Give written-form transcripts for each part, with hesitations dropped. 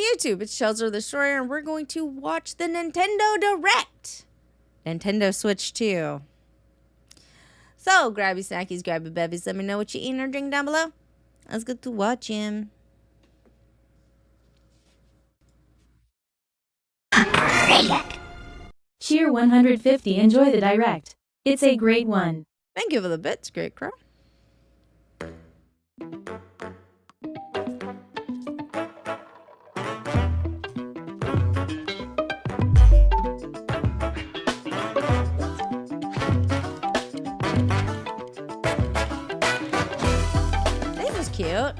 YouTube? It's Shelter the Destroyer, and we're going to watch the Nintendo Direct. Nintendo Switch 2. So, grab your snackies, grab your bevies. Let me know what you're eating or drinking down below. Let's get to watch him. Cheer 150. Enjoy the Direct. It's a great one. Thank you for the bits, Great Crow. This is cute.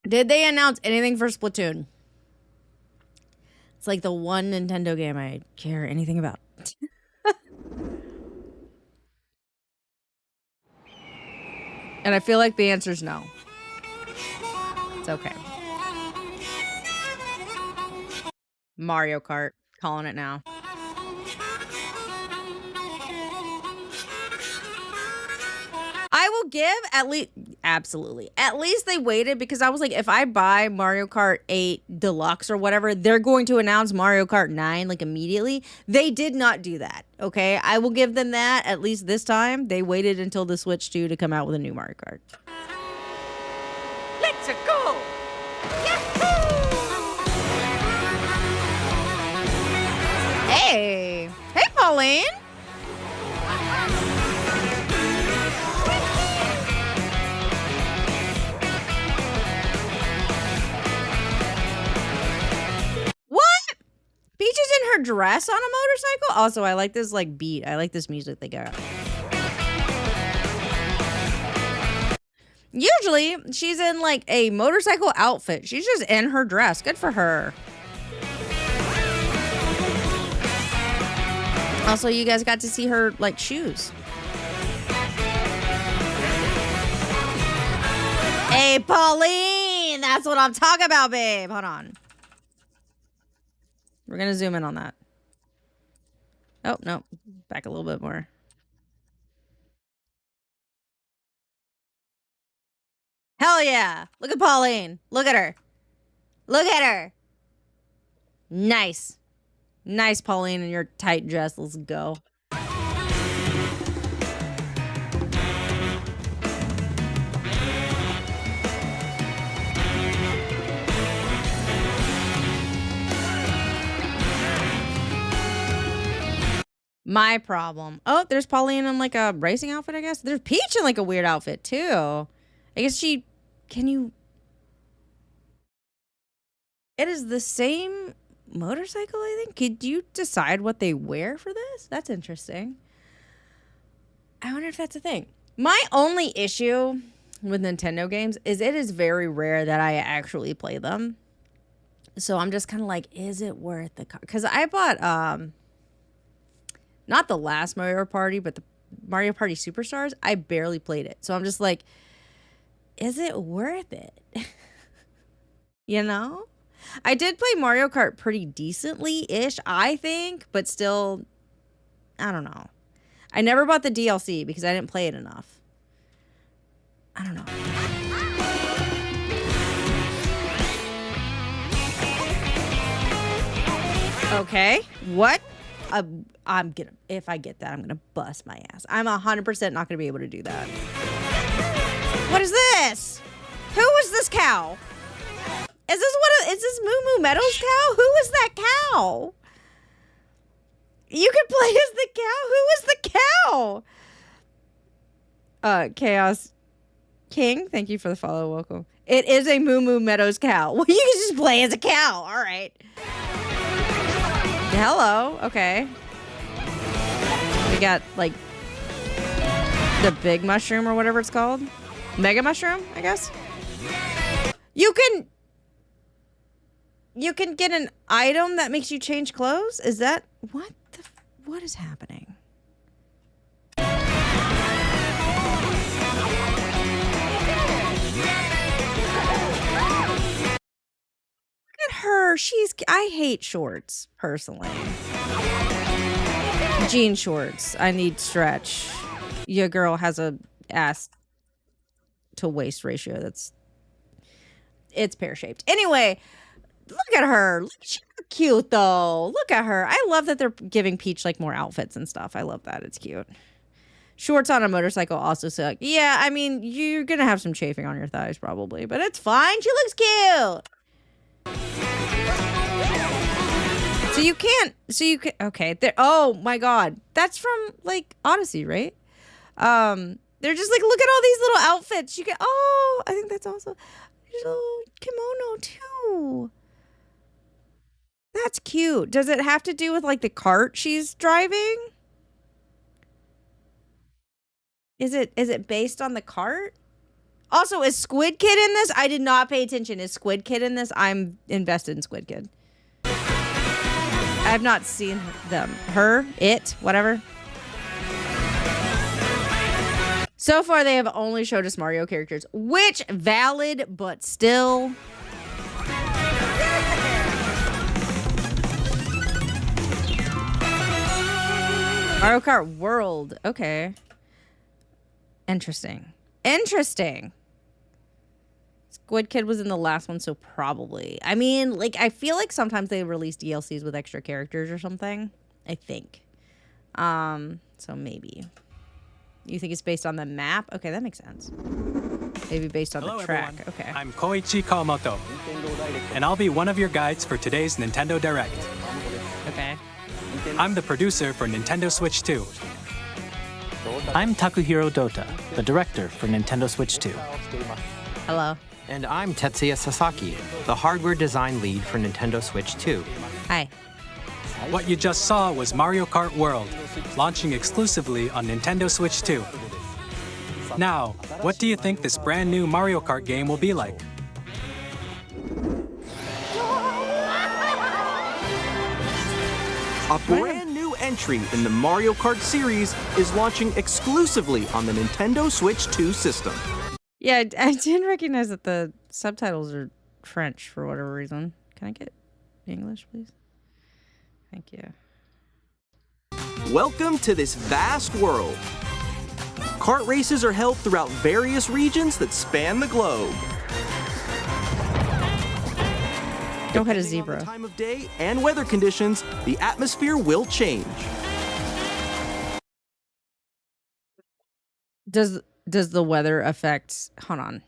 Did they announce anything for Splatoon? It's like the one Nintendo game I care anything about. And I feel like the answer is no. It's okay. Mario Kart. Calling it now. I will give at least, absolutely. At least they waited, because I was like, if I buy Mario Kart 8 Deluxe or whatever, they're going to announce Mario Kart 9 like immediately. They did not do that, okay? I will give them that. At least this time, they waited until the Switch 2 to come out with a new Mario Kart. Let's go! Yahoo! Hey! Hey, Pauline! Peach is in her dress on a motorcycle? Also, I like this, like, beat. I like this music they got. Usually, she's in, like, a motorcycle outfit. She's just in her dress. Good for her. Also, you guys got to see her, like, shoes. Hey, Pauline! That's what I'm talking about, babe. Hold on. We're going to zoom in on that. Oh, no. Back a little bit more. Hell yeah. Look at Pauline. Look at her. Look at her. Nice. Nice, Pauline, in your tight dress. Let's go. My problem. Oh, there's Pauline in like a racing outfit, I guess. There's Peach in like a weird outfit too. I guess she, can you? It is the same motorcycle, I think. Could you decide what they wear for this? That's interesting. I wonder if that's a thing. My only issue with Nintendo games is it is very rare that I actually play them. So I'm just kind of like, is it worth the cost? Because I bought, not the last Mario Party, but the Mario Party Superstars. I barely played it. So I'm just like, is it worth it? You know? I did play Mario Kart pretty decently-ish, I think. But still, I don't know. I never bought the DLC because I didn't play it enough. I don't know. Okay. What? I'm gonna, if I get that, I'm gonna bust my ass. I'm 100% not gonna be able to do that. What is this? Who is this cow? Is this Moo Moo Meadows cow? Who is that cow? You can play as the cow? Who is the cow? Chaos King, thank you for the follow. Welcome. It is a Moo Moo Meadows cow. Well, you can just play as a cow. All right. Hello. Okay. We got, like, the big mushroom or whatever it's called. Mega mushroom, I guess. You can get an item that makes you change clothes? Is that... What is happening? Look at her. I hate shorts, personally. Jean shorts. I need stretch. Your girl has a ass to waist ratio it's pear-shaped. Anyway, look at her. She's cute though. Look at her. I love that they're giving Peach like more outfits and stuff. I love that. It's cute. Shorts on a motorcycle also suck. Yeah, I mean, you're gonna have some chafing on your thighs probably, but it's fine. She looks cute. Okay. Oh my God. That's from like Odyssey, right? They're just like, look at all these little outfits. I think that's also there's a little kimono too. That's cute. Does it have to do with like the cart she's driving? Is it based on the cart? Also, is Squid Kid in this? I did not pay attention. Is Squid Kid in this? I'm invested in Squid Kid. I've not seen them. Whatever. So far, they have only showed us Mario characters, which valid, but still. Mario Kart World. Okay. Interesting. Squid Kid was in the last one, so probably. I mean, like, I feel like sometimes they release DLCs with extra characters or something. I think. So maybe. You think it's based on the map? Okay, that makes sense. Maybe based on the track. Everyone. Okay. I'm Koichi Kawamoto, and I'll be one of your guides for today's Nintendo Direct. Okay. I'm the producer for Nintendo Switch 2. I'm Takuhiro Dota, the director for Nintendo Switch 2. Hello. And I'm Tetsuya Sasaki, the hardware design lead for Nintendo Switch 2. Hi. What you just saw was Mario Kart World, launching exclusively on Nintendo Switch 2. Now, what do you think this brand new Mario Kart game will be like? A brand new entry in the Mario Kart series is launching exclusively on the Nintendo Switch 2 system. Yeah, I didn't recognize that the subtitles are French for whatever reason. Can I get English, please? Thank you. Welcome to this vast world. Kart races are held throughout various regions that span the globe. Don't hit a Depending on zebra. the time of day and weather conditions, the atmosphere will change. Does the weather affect... Hold on.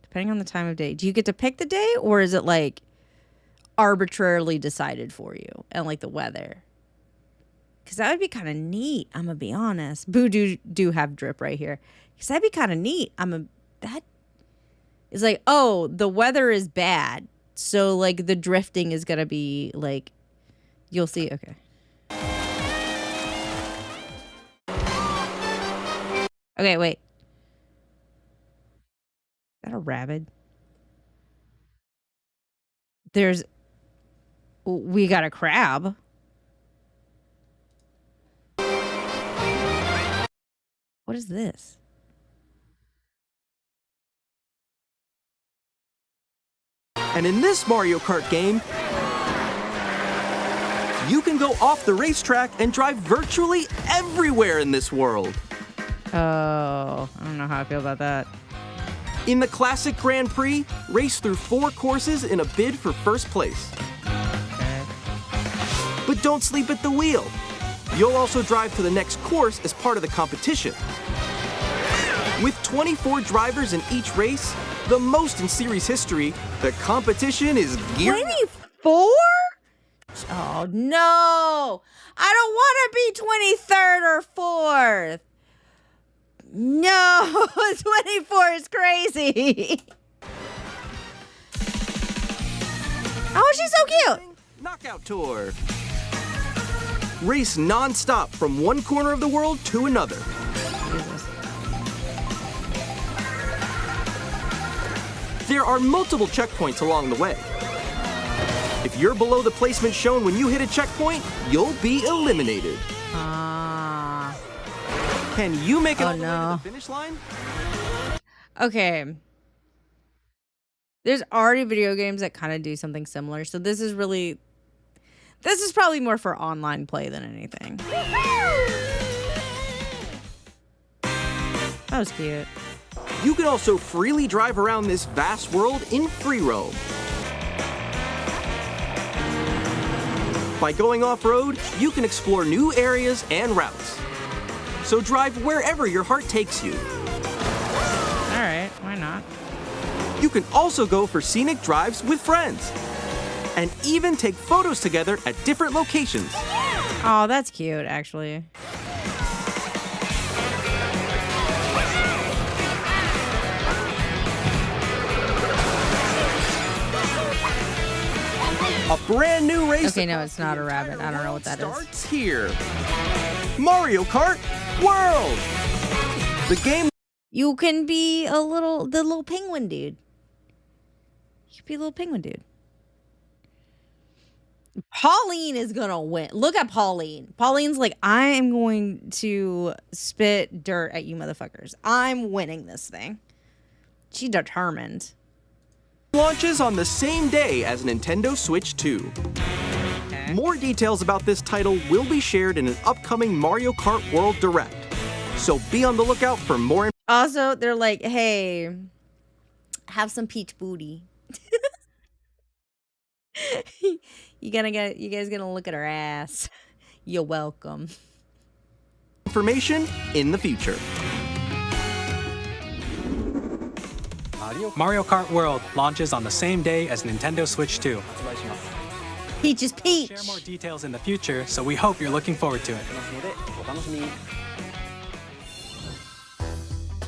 Depending on the time of day. Do you get to pick the day, or is it like arbitrarily decided for you and like the weather? Because that would be kind of neat. I'm gonna be honest. Boo do have drip right here. Because that'd be kind of neat. That is like, oh, the weather is bad, so like the drifting is gonna be like, you'll see. Okay. Okay, wait. Is that a rabbit? We got a crab. What is this? And in this Mario Kart game, you can go off the racetrack and drive virtually everywhere in this world. Oh, I don't know how I feel about that. In the classic Grand Prix, race through 4 courses in a bid for first place. Okay. But don't sleep at the wheel. You'll also drive to the next course as part of the competition. With 24 drivers in each race, the most in series history, the competition is geared. 24? Oh, no. I don't want to be 23rd or 4th. No, 24 is crazy. Oh, she's so cute. Knockout Tour. Race non-stop from one corner of the world to another. Jesus. There are multiple checkpoints along the way. If you're below the placement shown when you hit a checkpoint, you'll be eliminated. Can you make it all the way to the finish line? Okay. There's already video games that kind of do something similar. So this is probably more for online play than anything. That was cute. You can also freely drive around this vast world in free roam. By going off-road, you can explore new areas and routes. So drive wherever your heart takes you. All right, why not? You can also go for scenic drives with friends. And even take photos together at different locations. Oh, that's cute, actually. A brand new race. Okay, no, it's not a rabbit. I don't know what that is. Starts here. Mario Kart World. The game. You can be the little penguin dude. You can be a little penguin dude. Pauline is gonna win. Look at Pauline. Pauline's like, I am going to spit dirt at you motherfuckers. I'm winning this thing. She determined. Launches on the same day as Nintendo Switch 2. Okay. More details about this title will be shared in an upcoming Mario Kart World Direct. So be on the lookout for more. Also, they're like, hey, have some peach booty. You guys gonna look at her ass. You're welcome. Information in the future. Mario Kart World launches on the same day as Nintendo Switch 2. Peach is peach. Share more details in the future, so we hope you're looking forward to it.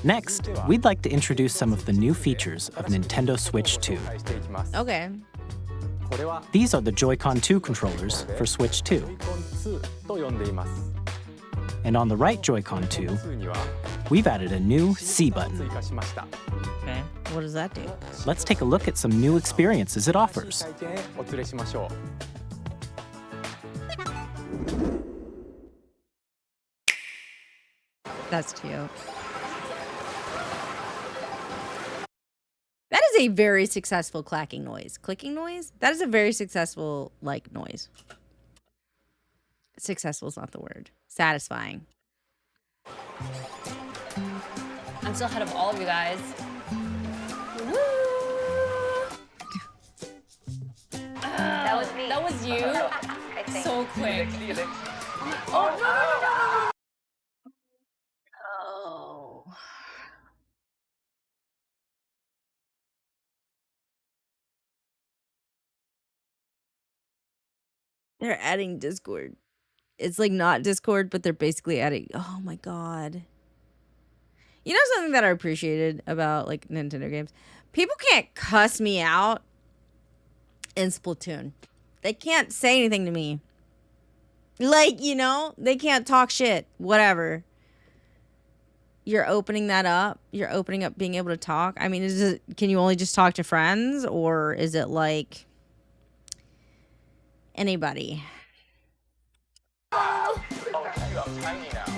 Next, we'd like to introduce some of the new features of Nintendo Switch 2. Okay. These are the Joy-Con 2 controllers for Switch 2. And on the right Joy-Con 2, we've added a new C button. Okay. What does that do? Let's take a look at some new experiences it offers. That's cute. That is a very successful clacking noise. Clicking noise? That is a very successful, like, noise. Successful is not the word. Satisfying. I'm still ahead of all of you guys. That was me. That was you? I think. So quick. Oh, no. Oh. They're adding Discord. It's like not Discord, but they're basically adding. Oh my god. You know something that I appreciated about like Nintendo games? People can't cuss me out in Splatoon. They can't say anything to me. Like, you know, they can't talk shit. Whatever. You're opening that up. You're opening up being able to talk. I mean, can you only just talk to friends, or is it like anybody?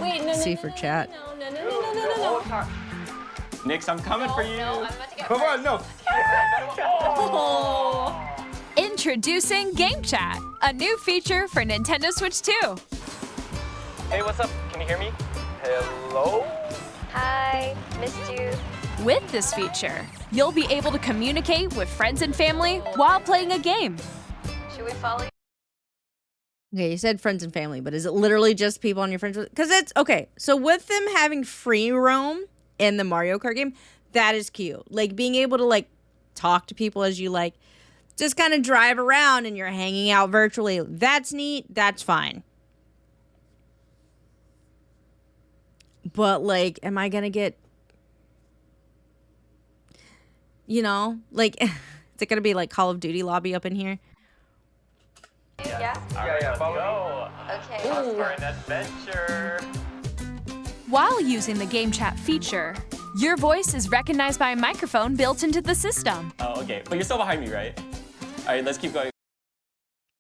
Wait, no, See for chat. No. Nix, I'm coming for you. No, I'm about to get Come on, no. Oh. Introducing Game Chat, a new feature for Nintendo Switch 2. Hey, what's up? Can you hear me? Hello? Hi, missed you. With this feature, you'll be able to communicate with friends and family while playing a game. Should we follow you? Okay, you said friends and family, but is it literally just people on your friends? Because it's okay. So with them having free roam in the Mario Kart game, that is cute. Like being able to like talk to people as you like, just kind of drive around and you're hanging out virtually. That's neat. That's fine. But like, am I gonna get, you know, like, is it gonna be like Call of Duty lobby up in here? Yeah. Yeah, follow me. Okay. Off for an adventure. While using the Game Chat feature, your voice is recognized by a microphone built into the system. Oh, okay. But you're still behind me, right? All right, let's keep going.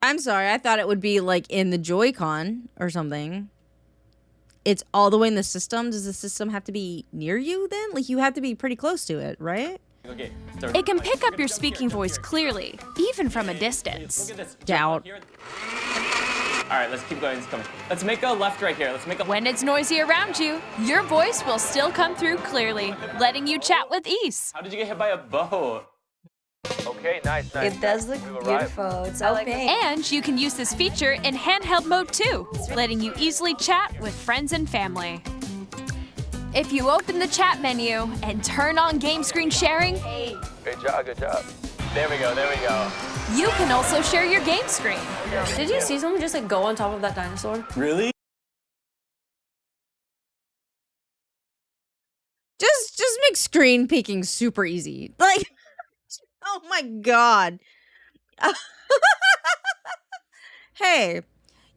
I'm sorry. I thought it would be like in the Joy-Con or something. It's all the way in the system. Does the system have to be near you then? Like you have to be pretty close to it, right? Okay. So It can pick up your speaking voice clearly, even from a distance. Look at this. Doubt. Here. right, let's keep going. Let's make a left right here. Let's make a. When it's noisy around you, your voice will still come through clearly, letting you chat with ease. How did you get hit by a boat? Okay, nice. It does look beautiful. It's so pink. And you can use this feature in handheld mode too, letting you easily chat with friends and family. If you open the chat menu and turn on game screen sharing, Good job, good job. There we go, there we go. you can also share your game screen. Did you see someone just like go on top of that dinosaur? Really? Just make screen peeking super easy. Like, oh my god. Hey,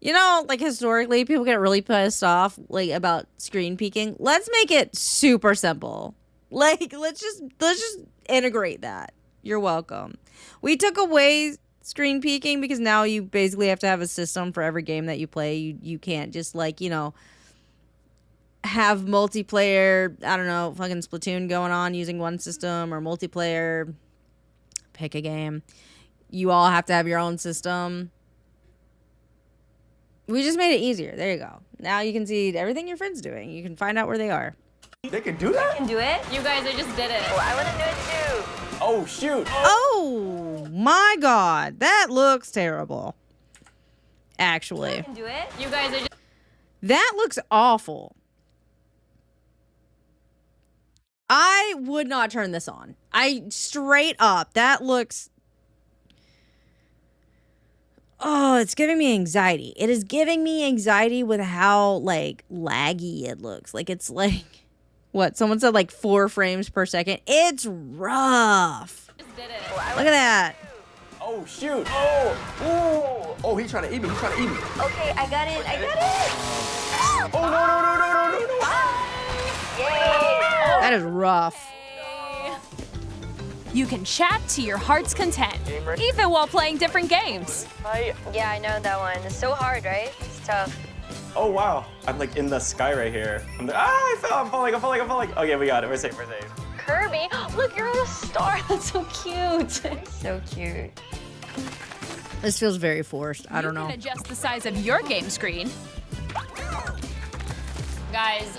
you know, like historically, people get really pissed off like about screen peeking. Let's make it super simple. Like, let's just integrate that. You're welcome. We took away screen peeking because now you basically have to have a system for every game that you play. You can't just like, you know, have multiplayer, I don't know, fucking Splatoon going on using one system or multiplayer, pick a game. You all have to have your own system. We just made it easier. There you go. Now you can see everything your friend's doing. You can find out where they are. They can do that? I can do it. You guys, I just did it. Oh, I want to do it too. Oh, shoot. Oh my god. That looks terrible. I Actually. can do it. You guys, I just... That looks awful. I would not turn this on. I straight up. That looks... Oh, it's giving me anxiety. It is giving me anxiety with how, like, laggy it looks. Like, it's like... What? Someone said, like, 4 frames per second. It's rough. did it. Look at that. Oh, shoot. Oh, Oh, he's trying to eat me. He's trying to eat me. Okay, I got it. I got it. oh, no. Yay. That is rough. You can chat to your heart's content, even while playing different games. Yeah, I know that one. It's so hard, right? It's tough. Oh, wow. I'm like in the sky right here. I'm like, I fell. I'm falling. Okay, we got it. We're safe. Kirby, look, you're on a star. That's so cute. So cute. This feels very forced. I don't know. You can adjust the size of your game screen. Guys,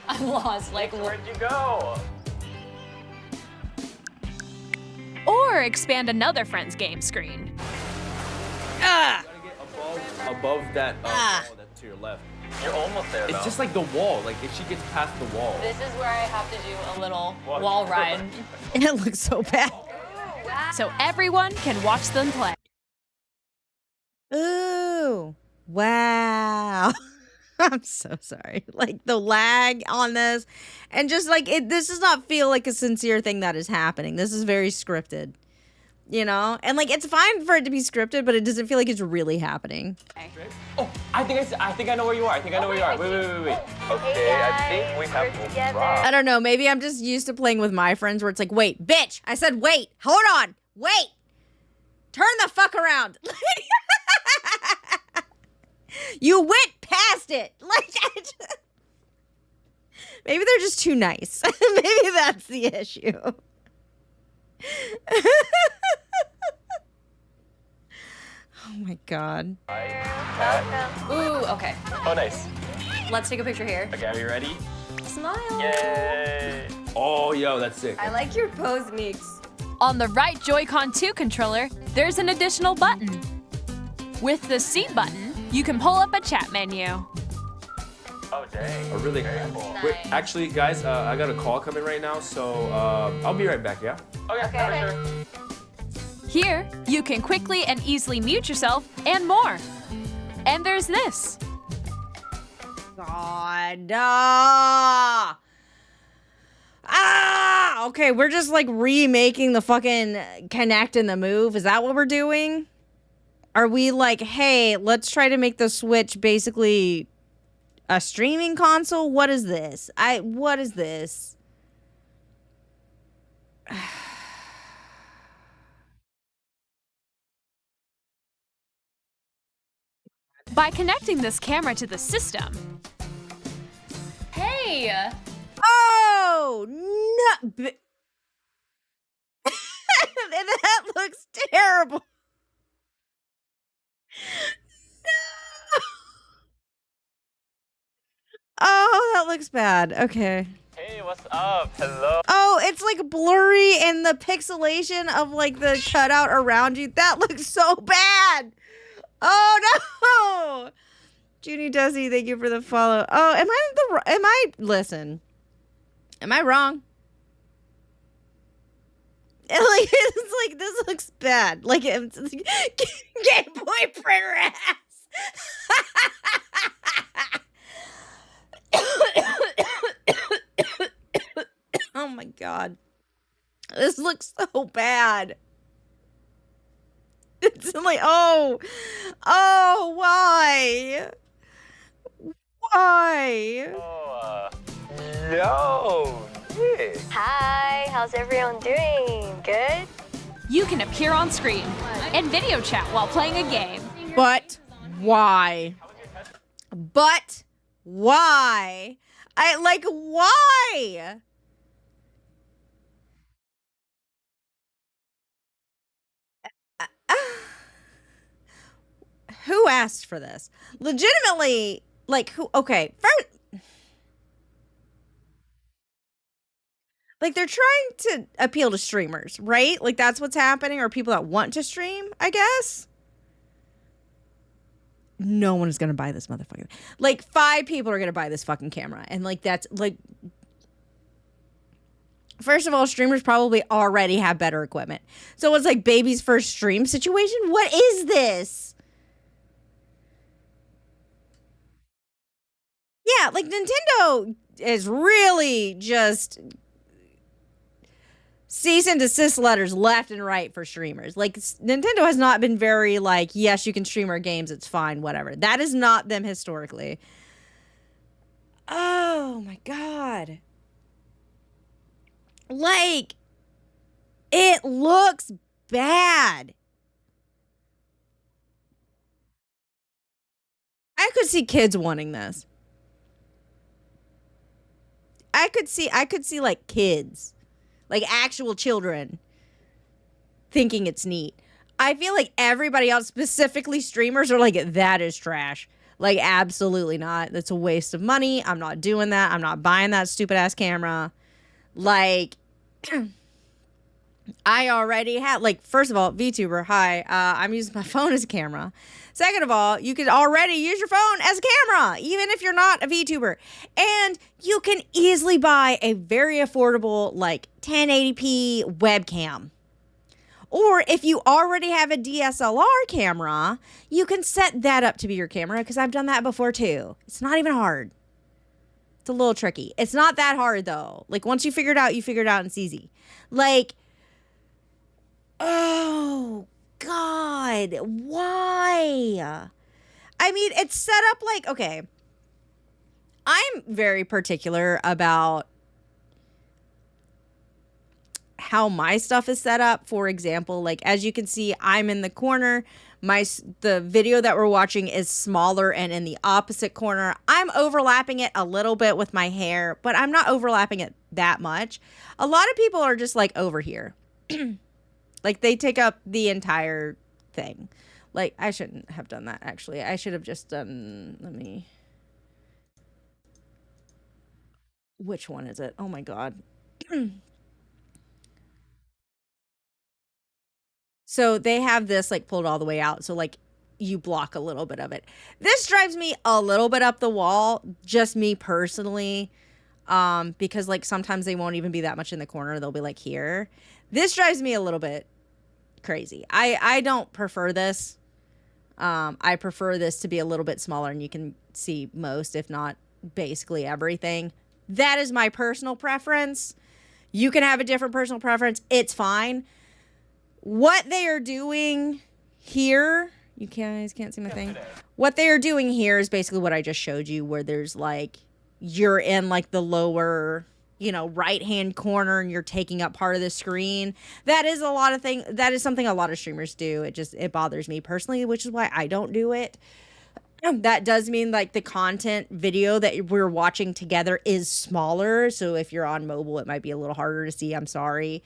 I'm lost. Like, Where'd you go? Or expand another friend's game screen. Ah! Above that wall that's to your left. You're almost there, It's just like the wall. Like if she gets past the wall. this is where I have to do a little wall ride. It looks so bad. So everyone can watch them play. Ooh. Wow. I'm so sorry. Like the lag on this and just like this does not feel like a sincere thing that is happening. This is very scripted. You know? And like it's fine for it to be scripted, but it doesn't feel like it's really happening. Oh, I think I know where you are. Wait. Okay, I think we have to together. I don't know. Maybe I'm just used to playing with my friends where it's like, wait, bitch. I said, wait, hold on, wait. Turn the fuck around. You went past it. Like, maybe they're just too nice. Maybe that's the issue. Oh my god. Ooh, okay. Oh, nice. Let's take a picture here. Okay, are you ready? Smile. Yay. Oh, yo, that's sick. I like your pose, Meeks. On the right Joy-Con 2 controller, there's an additional button. With the C button, you can pull up a chat menu. Oh, dang. Oh, really? Wait, actually, guys, I got a call coming right now, so I'll be right back, yeah? Okay. Sure. Here, you can quickly and easily mute yourself and more. And there's this. God. Okay, we're just like remaking the fucking Connect and the Move. Is that what we're doing? Are we like, hey, let's try to make the Switch basically a streaming console? What is this? What is this? By connecting this camera to the system. Hey! Oh, no. That looks terrible. Oh, that looks bad. Okay. Hey, what's up? Hello. Oh, it's like blurry and the pixelation of like the cutout around you. That looks so bad. Oh no. Junie Desi, thank you for the follow. Oh, listen. Am I wrong? Like, it's like, this looks bad. Like, it's like, Game Boy printer ass. Oh my god. This looks so bad. It's like, oh, why? Why? Oh, yo, yeah. Hi, how's everyone doing? Good? You can appear on screen and video chat while playing a game. But why? But why? Why? Who asked for this? Legitimately, like, who? Okay, first, like, they're trying to appeal to streamers, right? Like, that's what's happening, or people that want to stream, I guess. No one is gonna buy this motherfucker. Like, 5 people are gonna buy this fucking camera, and like, that's like. First of all, streamers probably already have better equipment. So it's like baby's first stream situation. What is this? Yeah, like Nintendo is really just cease and desist letters left and right for streamers. Like, Nintendo has not been very like, yes, you can stream our games, it's fine, whatever. That is not them historically. Oh my god. Like, it looks bad. I could see kids wanting this. I could see like kids, like actual children, thinking it's neat. I feel like everybody else, specifically streamers, are like, that is trash. Like, absolutely not. That's a waste of money. I'm not doing that. I'm not buying that stupid ass camera. Like, I already had, like, first of all, VTuber, hi, I'm using my phone as a camera. Second of all, you can already use your phone as a camera, even if you're not a VTuber. And you can easily buy a very affordable, like, 1080p webcam. Or if you already have a DSLR camera, you can set that up to be your camera, because I've done that before too. It's not even hard. It's a little tricky. It's not that hard though. Like, once you figure it out, and it's easy. Like, oh God, why? I mean, it's set up like, okay, I'm very particular about how my stuff is set up. For example, like, as you can see, I'm in the corner. The video that we're watching is smaller and in the opposite corner. I'm overlapping it a little bit with my hair, but I'm not overlapping it that much. A lot of people are just like over here. Like, they take up the entire thing. Like, I shouldn't have done that, actually. I should have just done, which one is it? Oh my God. So they have this like pulled all the way out. So like you block a little bit of it. This drives me a little bit up the wall, just me personally. Because like sometimes they won't even be that much in the corner. They'll be like here. This drives me a little bit crazy. I don't prefer this. I prefer this to be a little bit smaller and you can see most, if not basically everything. That is my personal preference. You can have a different personal preference. It's fine. What they are doing here, you guys can't see my thing. What they are doing here is basically what I just showed you, where there's like, you're in like the lower, right-hand corner and you're taking up part of the screen. That is that is something a lot of streamers do. It bothers me personally, which is why I don't do it. That does mean like the content video that we're watching together is smaller. So if you're on mobile, it might be a little harder to see. I'm sorry.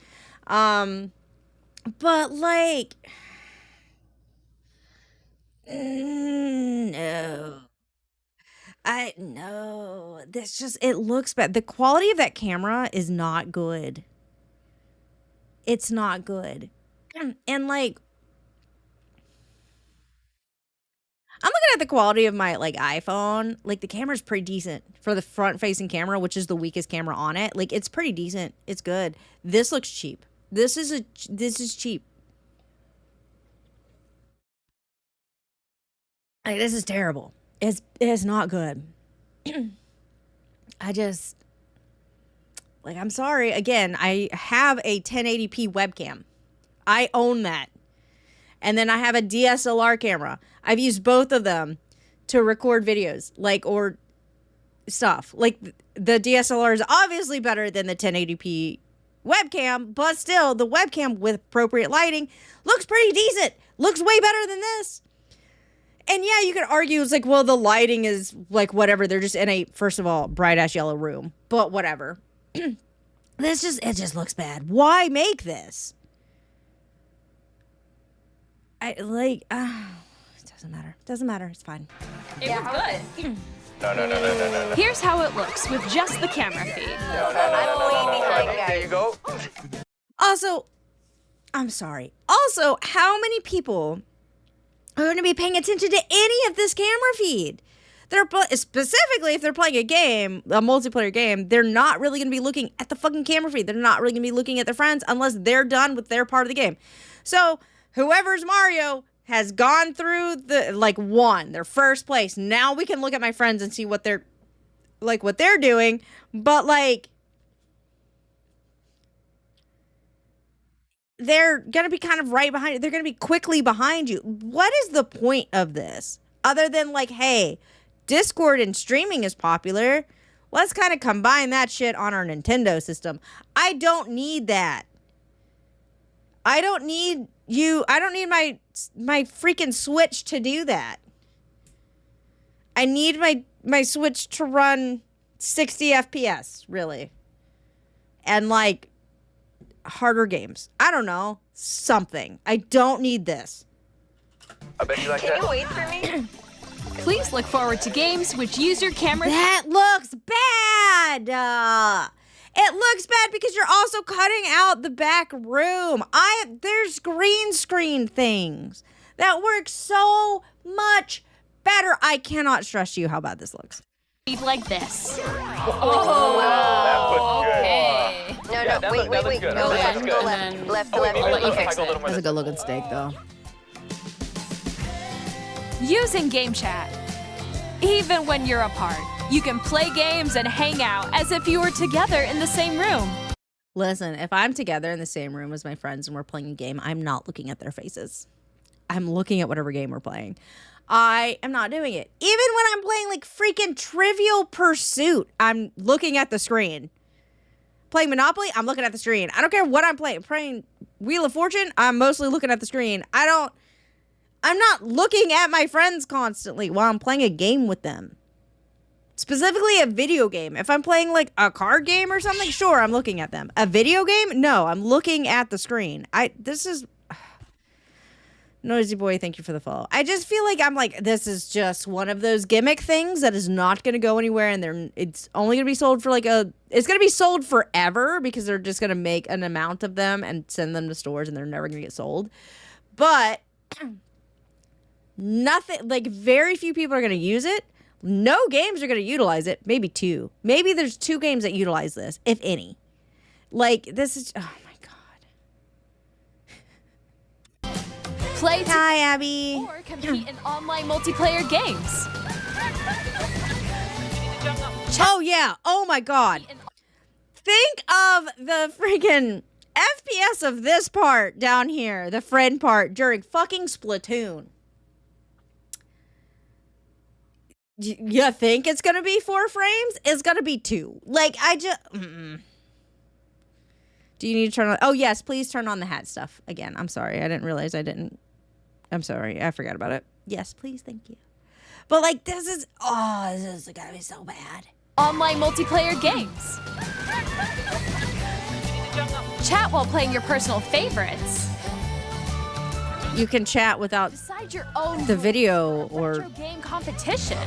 But like, no. No, this just, it looks bad. The quality of that camera is not good. It's not good. And like, I'm looking at the quality of my like iPhone. Like the camera's pretty decent for the front facing camera, which is the weakest camera on it. Like it's pretty decent. It's good. This looks cheap. This is cheap. Like this is terrible. It's not good. I just, like, I'm sorry. Again, I have a 1080p webcam. I own that. And then I have a DSLR camera. I've used both of them to record videos, like, or stuff. Like, the DSLR is obviously better than the 1080p webcam, but still, the webcam with appropriate lighting looks pretty decent. Looks way better than this. And yeah, you could argue it's like, well, the lighting is like whatever. They're just in a, first of all, bright ass yellow room. But whatever. It just looks bad. Why make this? It doesn't matter. It doesn't matter. It's fine. It was good. No. Here's how it looks with just the camera feed. No. There you go. Also, I'm sorry. Also, how many people are going to be paying attention to any of this camera feed? Specifically, if they're playing a game, a multiplayer game, they're not really going to be looking at the fucking camera feed. They're not really going to be looking at their friends unless they're done with their part of the game. So, whoever's Mario has gone through won their first place. Now we can look at my friends and see what they're doing. But they're going to be kind of right behind you. They're going to be quickly behind you. What is the point of this? Other than hey, Discord and streaming is popular. Let's kind of combine that shit on our Nintendo system. I don't need that. I don't need my freaking Switch to do that. I need my Switch to run 60 FPS, really. And harder games. I don't know. Something. I don't need this. I bet you like Can that. you wait for me? Please look forward to games which use your camera. That looks bad. It looks bad because you're also cutting out the back room. There's green screen things that work so much better. I cannot stress to you how bad this looks. Like this. Okay. Wait. Go left. Left. I'll let you fix it. That's a good looking steak, though. Using game chat. Even when you're apart, you can play games and hang out as if you were together in the same room. Listen, if I'm together in the same room as my friends and we're playing a game, I'm not looking at their faces. I'm looking at whatever game we're playing. I am not doing it. Even when I'm playing freaking Trivial Pursuit, I'm looking at the screen. Playing Monopoly, I'm looking at the screen. I don't care what I'm playing. Playing Wheel of Fortune, I'm mostly looking at the screen. I'm not looking at my friends constantly while I'm playing a game with them. Specifically a video game. If I'm playing a card game or something, sure, I'm looking at them. A video game? No, I'm looking at the screen. This is... Noisy Boy, thank you for the follow. I just feel this is just one of those gimmick things that is not going to go anywhere, and it's only going to be sold for it's going to be sold forever because they're just going to make an amount of them and send them to stores, and they're never going to get sold. But nothing, very few people are going to use it. No games are going to utilize it. Maybe 2. Maybe there's 2 games that utilize this, if any. This is, oh my God. Play Hi, Abby. or compete in online multiplayer games. Oh, yeah. Oh, my God. Think of the freaking FPS of this part down here, the friend part, during fucking Splatoon. You think it's going to be 4 frames? It's going to be 2. Do you need to turn on? Oh, yes, please turn on the hat stuff again. I'm sorry. I didn't realize I didn't. I'm sorry. I forgot about it. Yes, please. Thank you. But this is going to be so bad. Online multiplayer games. Chat while playing your personal favorites. You can chat without Decide your own the video or retro game competition.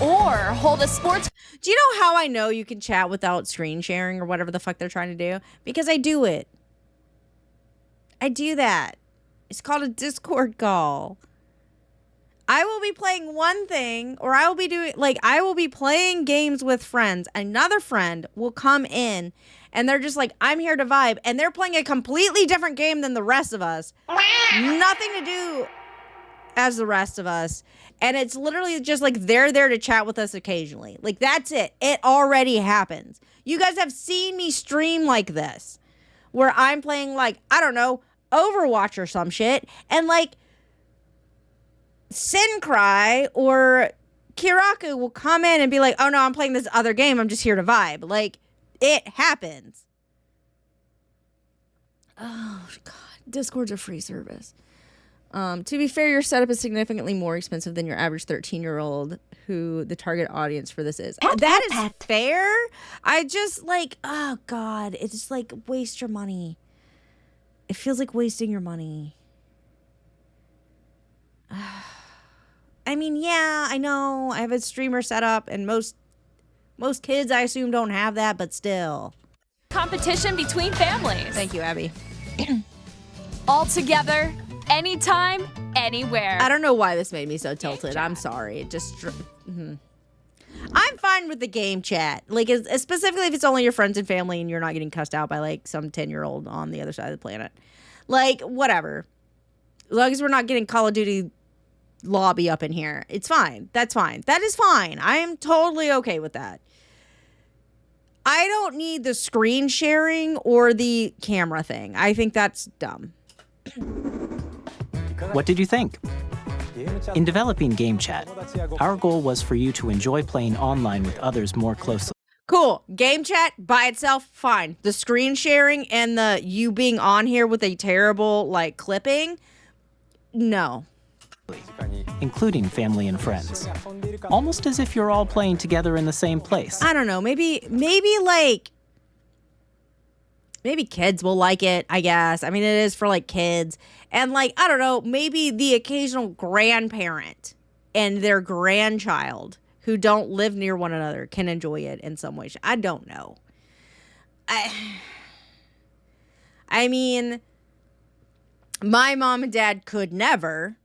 or hold a sports. Do you know how I know you can chat without screen sharing or whatever the fuck they're trying to do? Because I do it. I do that. It's called a Discord call. I will be playing one thing, or I will be playing games with friends. Another friend will come in, and they're just like, I'm here to vibe, and they're playing a completely different game than the rest of us. Nothing to do as the rest of us. And it's literally just like they're there to chat with us occasionally. Like, that's it. It already happens. You guys have seen me stream like this, where I'm playing, like, I don't know, Overwatch or some shit, and like Sincry or Kiraku will come in and be like, oh no, I'm playing this other game, I'm just here to vibe. Like, it happens. Oh god, Discord's a free service. To be fair, your setup is significantly more expensive than your average 13-year-old who the target audience for this is. That is fair. I just like, oh god, it's just like, waste your money. It feels like wasting your money. I mean, yeah, I know I have a streamer set up, and most kids, I assume, don't have that, but still. Competition between families. Thank you, Abby. All together, anytime, anywhere. I don't know why this made me so tilted. I'm sorry. It just... I'm fine with the game chat. Like, specifically if it's only your friends and family and you're not getting cussed out by, like, some 10-year-old on the other side of the planet. Like, whatever. As long as we're not getting Call of Duty lobby up in here, it's fine. That's fine. That is fine. I am totally okay with that. I don't need the screen sharing or the camera thing. I think that's dumb. What did you think? In developing Game Chat, our goal was for you to enjoy playing online with others more closely. Cool. Game chat by itself, fine. The screen sharing and the you being on here with a terrible, like, clipping, no. Including family and friends. Almost as if you're all playing together in the same place. I don't know. Maybe kids will like it, I guess. I mean, it is for, like, kids. And, like, I don't know, maybe the occasional grandparent and their grandchild who don't live near one another can enjoy it in some way. I don't know. I mean, my mom and dad could never.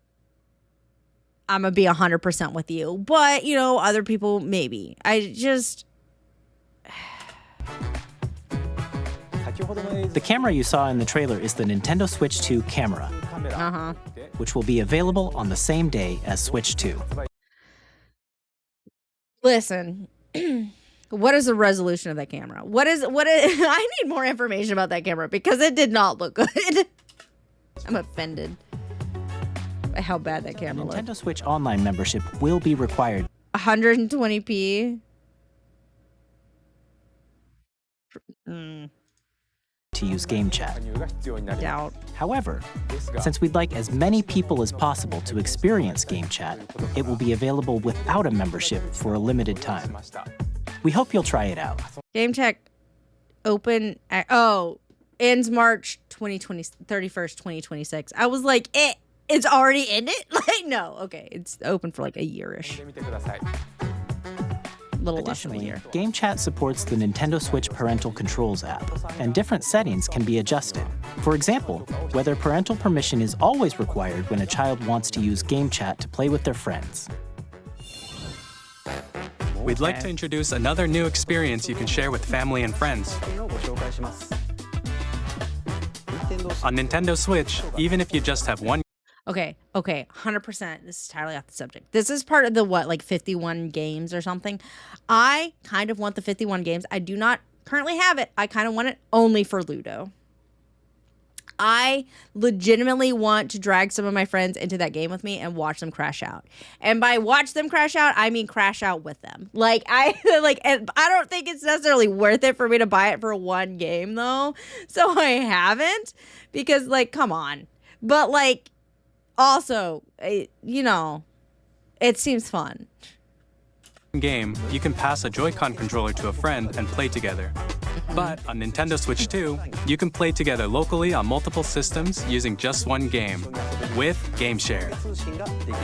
I'm going to be 100% with you. But, you know, other people, maybe. The camera you saw in the trailer is the Nintendo Switch 2 camera, which will be available on the same day as Switch 2. Listen, what is the resolution of that camera? What is I need more information about that camera because it did not look good. I'm offended by how bad that camera looked. Nintendo Switch Online membership will be required. 120p. To use Game Chat. Doubt. However, since we'd like as many people as possible to experience Game Chat, it will be available without a membership for a limited time. We hope you'll try it out. Game Chat ends March 31st, 2026. I was like, it's already in it? Like, no. Okay, it's open for like a year-ish. Little less than a year. Game Chat supports the Nintendo Switch Parental Controls app, and different settings can be adjusted. For example, whether parental permission is always required when a child wants to use Game Chat to play with their friends. We'd like to introduce another new experience you can share with family and friends. On Nintendo Switch, even if you just have one. Okay, 100%. This is entirely off the subject. This is part of the, 51 games or something? I kind of want the 51 games. I do not currently have it. I kind of want it only for Ludo. I legitimately want to drag some of my friends into that game with me and watch them crash out. And by watch them crash out, I mean crash out with them. And I don't think it's necessarily worth it for me to buy it for one game, though. So I haven't, because, come on. But, also, it seems fun. Game, you can pass a Joy-Con controller to a friend and play together. But on Nintendo Switch 2, you can play together locally on multiple systems using just one game. with GameShare.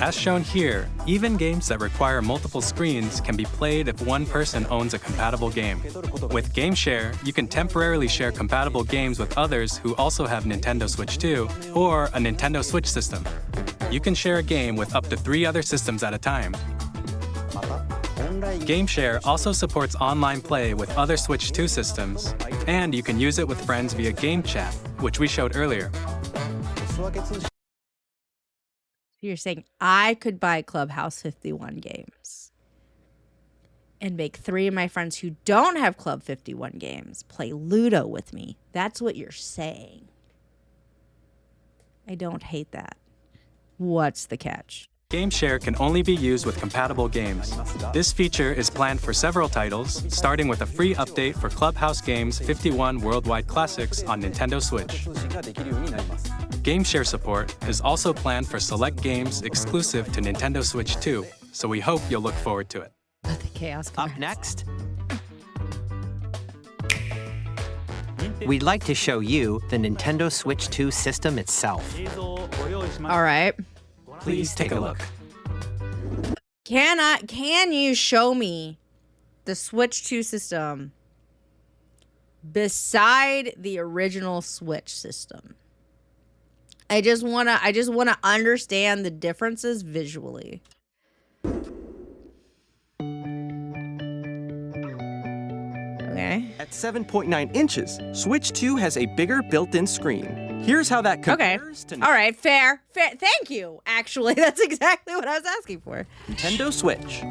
As shown here, even games that require multiple screens can be played if one person owns a compatible game. With GameShare, you can temporarily share compatible games with others who also have Nintendo Switch 2 or a Nintendo Switch system. You can share a game with up to 3 other systems at a time. GameShare also supports online play with other Switch 2 systems, and you can use it with friends via game chat, which we showed earlier. You're saying I could buy Clubhouse 51 games and make 3 of my friends who don't have Club 51 games play Ludo with me. That's what you're saying. I don't hate that. What's the catch? GameShare can only be used with compatible games. This feature is planned for several titles, starting with a free update for Clubhouse Games 51 Worldwide Classics on Nintendo Switch. GameShare support is also planned for select games exclusive to Nintendo Switch 2, so we hope you'll look forward to it. The chaos Up next, we'd like to show you the Nintendo Switch 2 system itself. All right. Please take a look. Can you show me the Switch 2 system beside the original Switch system? I just wanna understand the differences visually. Okay. At 7.9 inches, Switch 2 has a bigger built-in screen. Here's how that compares to All right, fair. Thank you. Actually, that's exactly what I was asking for. Nintendo Switch.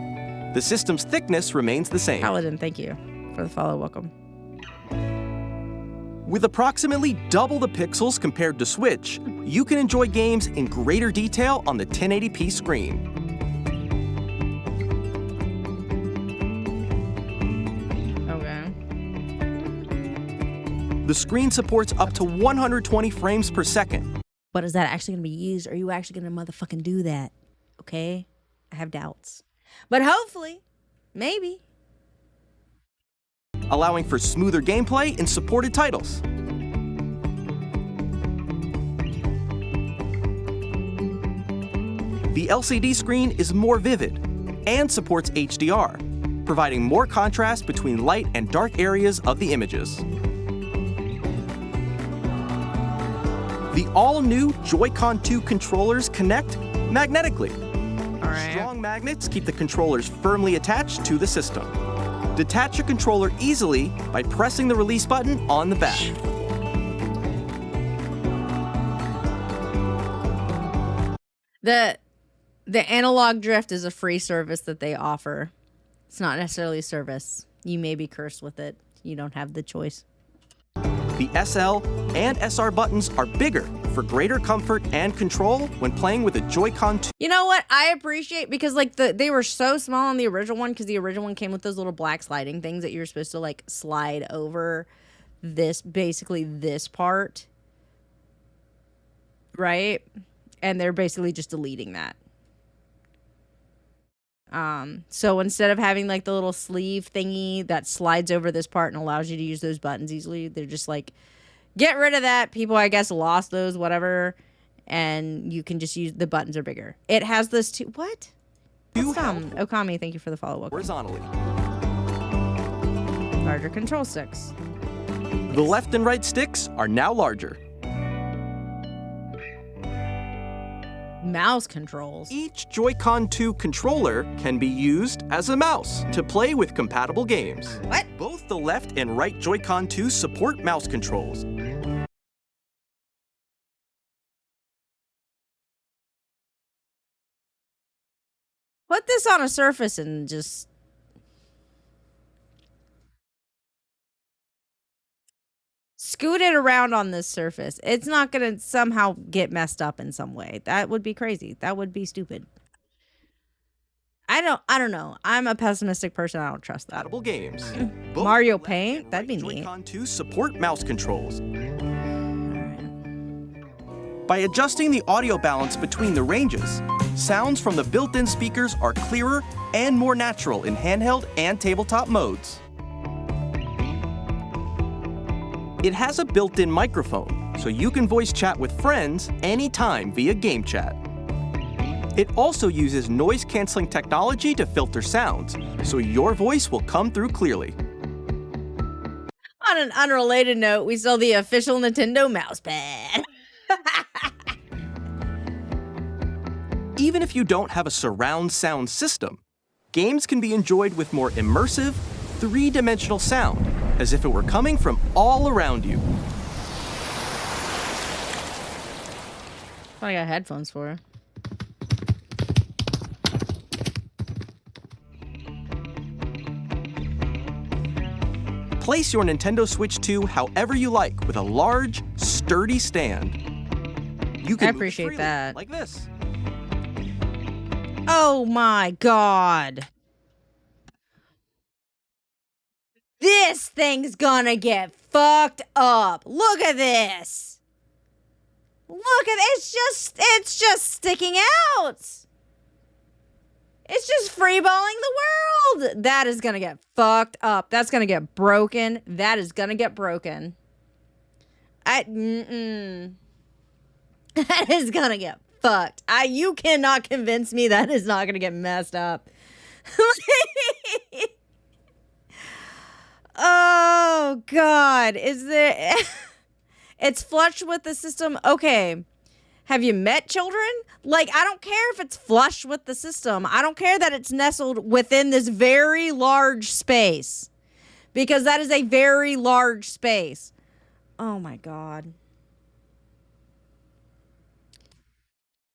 The system's thickness remains the same. Paladin, thank you for the follow. Welcome. With approximately double the pixels compared to Switch, you can enjoy games in greater detail on the 1080p screen. The screen supports up to 120 frames per second. But is that actually going to be used? Are you actually going to motherfucking do that? Okay? I have doubts. But hopefully, maybe. Allowing for smoother gameplay in supported titles. The LCD screen is more vivid and supports HDR, providing more contrast between light and dark areas of the images. The all-new Joy-Con 2 controllers connect magnetically. All right. Strong magnets keep the controllers firmly attached to the system. Detach your controller easily by pressing the release button on the back. The analog drift is a free service that they offer. It's not necessarily a service. You may be cursed with it. You don't have the choice. The SL and SR buttons are bigger for greater comfort and control when playing with a Joy-Con 2. You know what? I appreciate, because like they were so small on the original one, because the original one came with those little black sliding things that you're supposed to like slide over basically this part. Right? And they're basically just deleting that. So instead of having like the little sleeve thingy that slides over this part and allows you to use those buttons easily, they're just like, get rid of that. People, I guess, lost those, whatever, and you can just use the buttons are bigger. It has this too. What? Okami, thank you for the follow. Welcome. Horizontally. Larger control sticks. The left and right sticks are now larger. Mouse controls. Each Joy-Con 2 controller can be used as a mouse to play with compatible games. What? Both the left and right Joy-Con 2 support mouse controls. Put this on a surface and just... scoot it around on this surface. It's not going to somehow get messed up in some way. That would be crazy. That would be stupid. I don't know. I'm a pessimistic person. I don't trust that. Compatible games. Mario Paint? That'd be neat. Joy-Con 2 support mouse controls. By adjusting the audio balance between the ranges, sounds from the built-in speakers are clearer and more natural in handheld and tabletop modes. It has a built-in microphone, so you can voice chat with friends anytime via game chat. It also uses noise-canceling technology to filter sounds, so your voice will come through clearly. On an unrelated note, we saw the official Nintendo mousepad. Even if you don't have a surround sound system, games can be enjoyed with more immersive, three-dimensional sound, as if it were coming from all around you. I got headphones for her. Place your Nintendo Switch 2 however you like with a large, sturdy stand. You can I appreciate that. Like this. Oh my god. This thing's gonna get fucked up. Look at this. Look at it's just sticking out. It's just freeballing the world. That is gonna get fucked up. That's gonna get broken. That is gonna get broken. That is gonna get fucked. You cannot convince me that is not gonna get messed up. Oh god, is there? It's flush with the system. Okay. Have you met children? Like, I don't care if it's flush with the system. I don't care that it's nestled within this very large space. Because that is a very large space. Oh my god.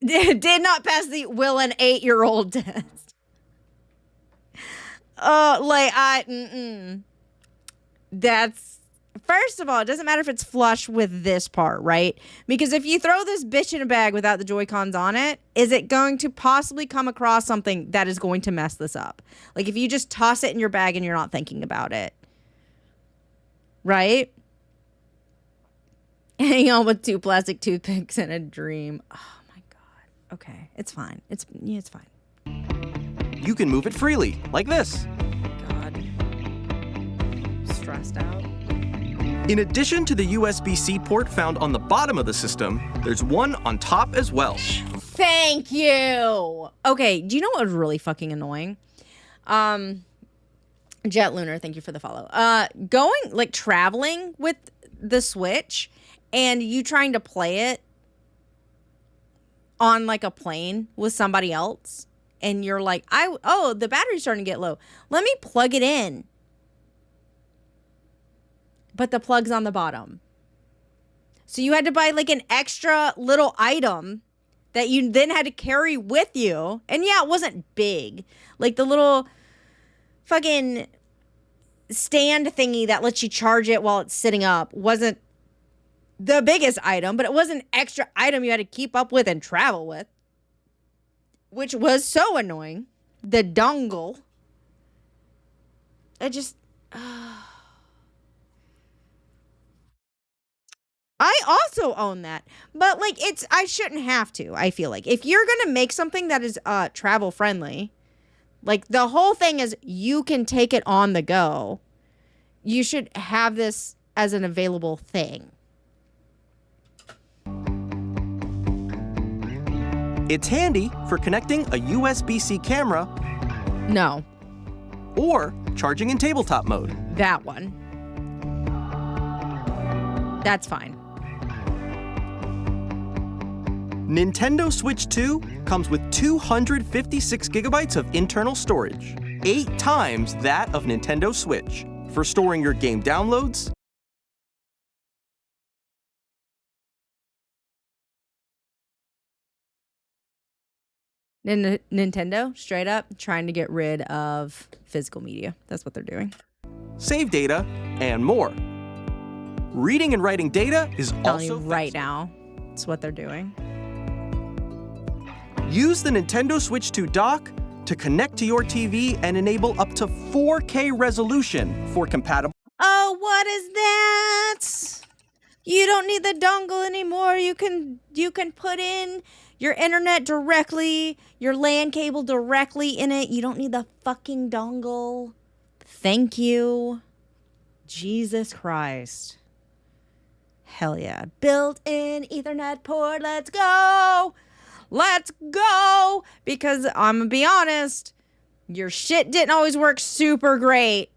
Did not pass the will an 8-year-old test. That's, first of all, it doesn't matter if it's flush with this part, right? Because if you throw this bitch in a bag without the Joy-Cons on it, is it going to possibly come across something that is going to mess this up? Like if you just toss it in your bag and you're not thinking about it. Right? Hang on with 2 plastic toothpicks and a dream. Oh my god. Okay, it's fine. It's fine. You can move it freely, like this. God. Stressed out. In addition to the USB-C port found on the bottom of the system, there's one on top as well. Thank you. Okay, do you know what was really fucking annoying? Jet Lunar, thank you for the follow. Going, like, traveling with the Switch and you trying to play it on, like, a plane with somebody else and you're like, the battery's starting to get low. Let me plug it in. But the plug's on the bottom. So you had to buy like an extra little item that you then had to carry with you. And yeah, it wasn't big. Like the little fucking stand thingy that lets you charge it while it's sitting up wasn't the biggest item, but it was an extra item you had to keep up with and travel with. Which was so annoying. The dongle. I just... I also own that, but like I shouldn't have to. I feel like if you're going to make something that is travel friendly, like the whole thing is you can take it on the go. You should have this as an available thing. It's handy for connecting a USB-C camera. No. Or charging in tabletop mode. That one. That's fine. Nintendo Switch 2 comes with 256 gigabytes of internal storage, 8 times that of Nintendo Switch, for storing your game downloads, Nintendo, straight up, trying to get rid of physical media. That's what they're doing. Save data, and more. Reading and writing data is also right now. It's what they're doing. Use the Nintendo Switch 2 dock to connect to your TV and enable up to 4K resolution for compatible. Oh, what is that? You don't need the dongle anymore. You can put in your internet directly, your LAN cable directly in it. You don't need the fucking dongle. Thank you. Jesus Christ. Hell yeah. Built-in Ethernet port. Let's go. Let's go. Because I'm going to be honest, your shit didn't always work super great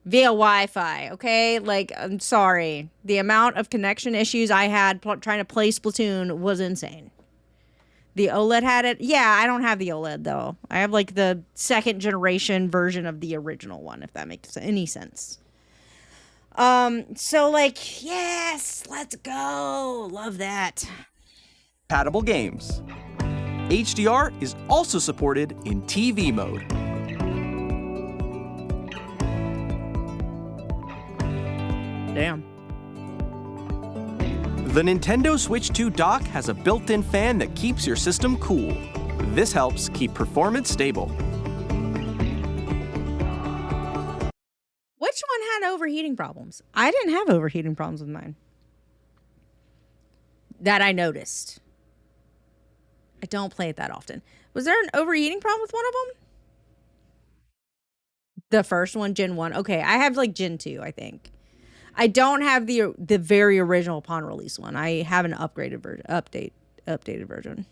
via Wi-Fi, okay? Like, I'm sorry. The amount of connection issues I had trying to play Splatoon was insane. The OLED had it. Yeah, I don't have the OLED, though. I have, like, the second generation version of the original one, if that makes any sense. So, like, yes, let's go. Love that. Compatible games. HDR is also supported in TV mode. Damn. The Nintendo Switch 2 dock has a built-in fan that keeps your system cool. This helps keep performance stable. Which one had overheating problems? I didn't have overheating problems with mine. That I noticed. I don't play it that often. Was there an overheating problem with one of them? The first one, Gen 1. Okay, I have like Gen 2, I think. I don't have the very original upon release one. I have an upgraded version, updated version.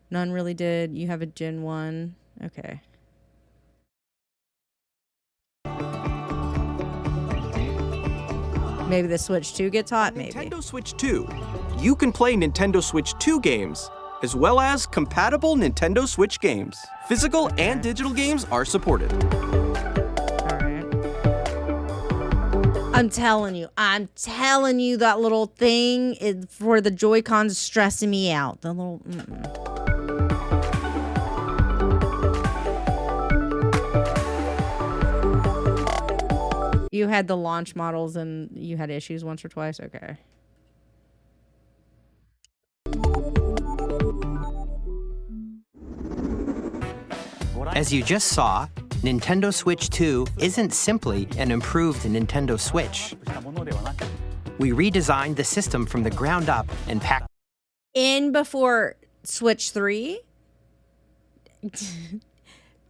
None really did. You have a Gen 1. Okay. Maybe the Switch 2 gets hot, maybe. Nintendo Switch 2. You can play Nintendo Switch 2 games, as well as compatible Nintendo Switch games. Physical and digital games are supported. I'm telling you, that little thing is for the Joy-Cons stressing me out. The little. You had the launch models and you had issues once or twice? Okay. As you just saw, Nintendo Switch 2 isn't simply an improved Nintendo Switch. We redesigned the system from the ground up and packed in before Switch 3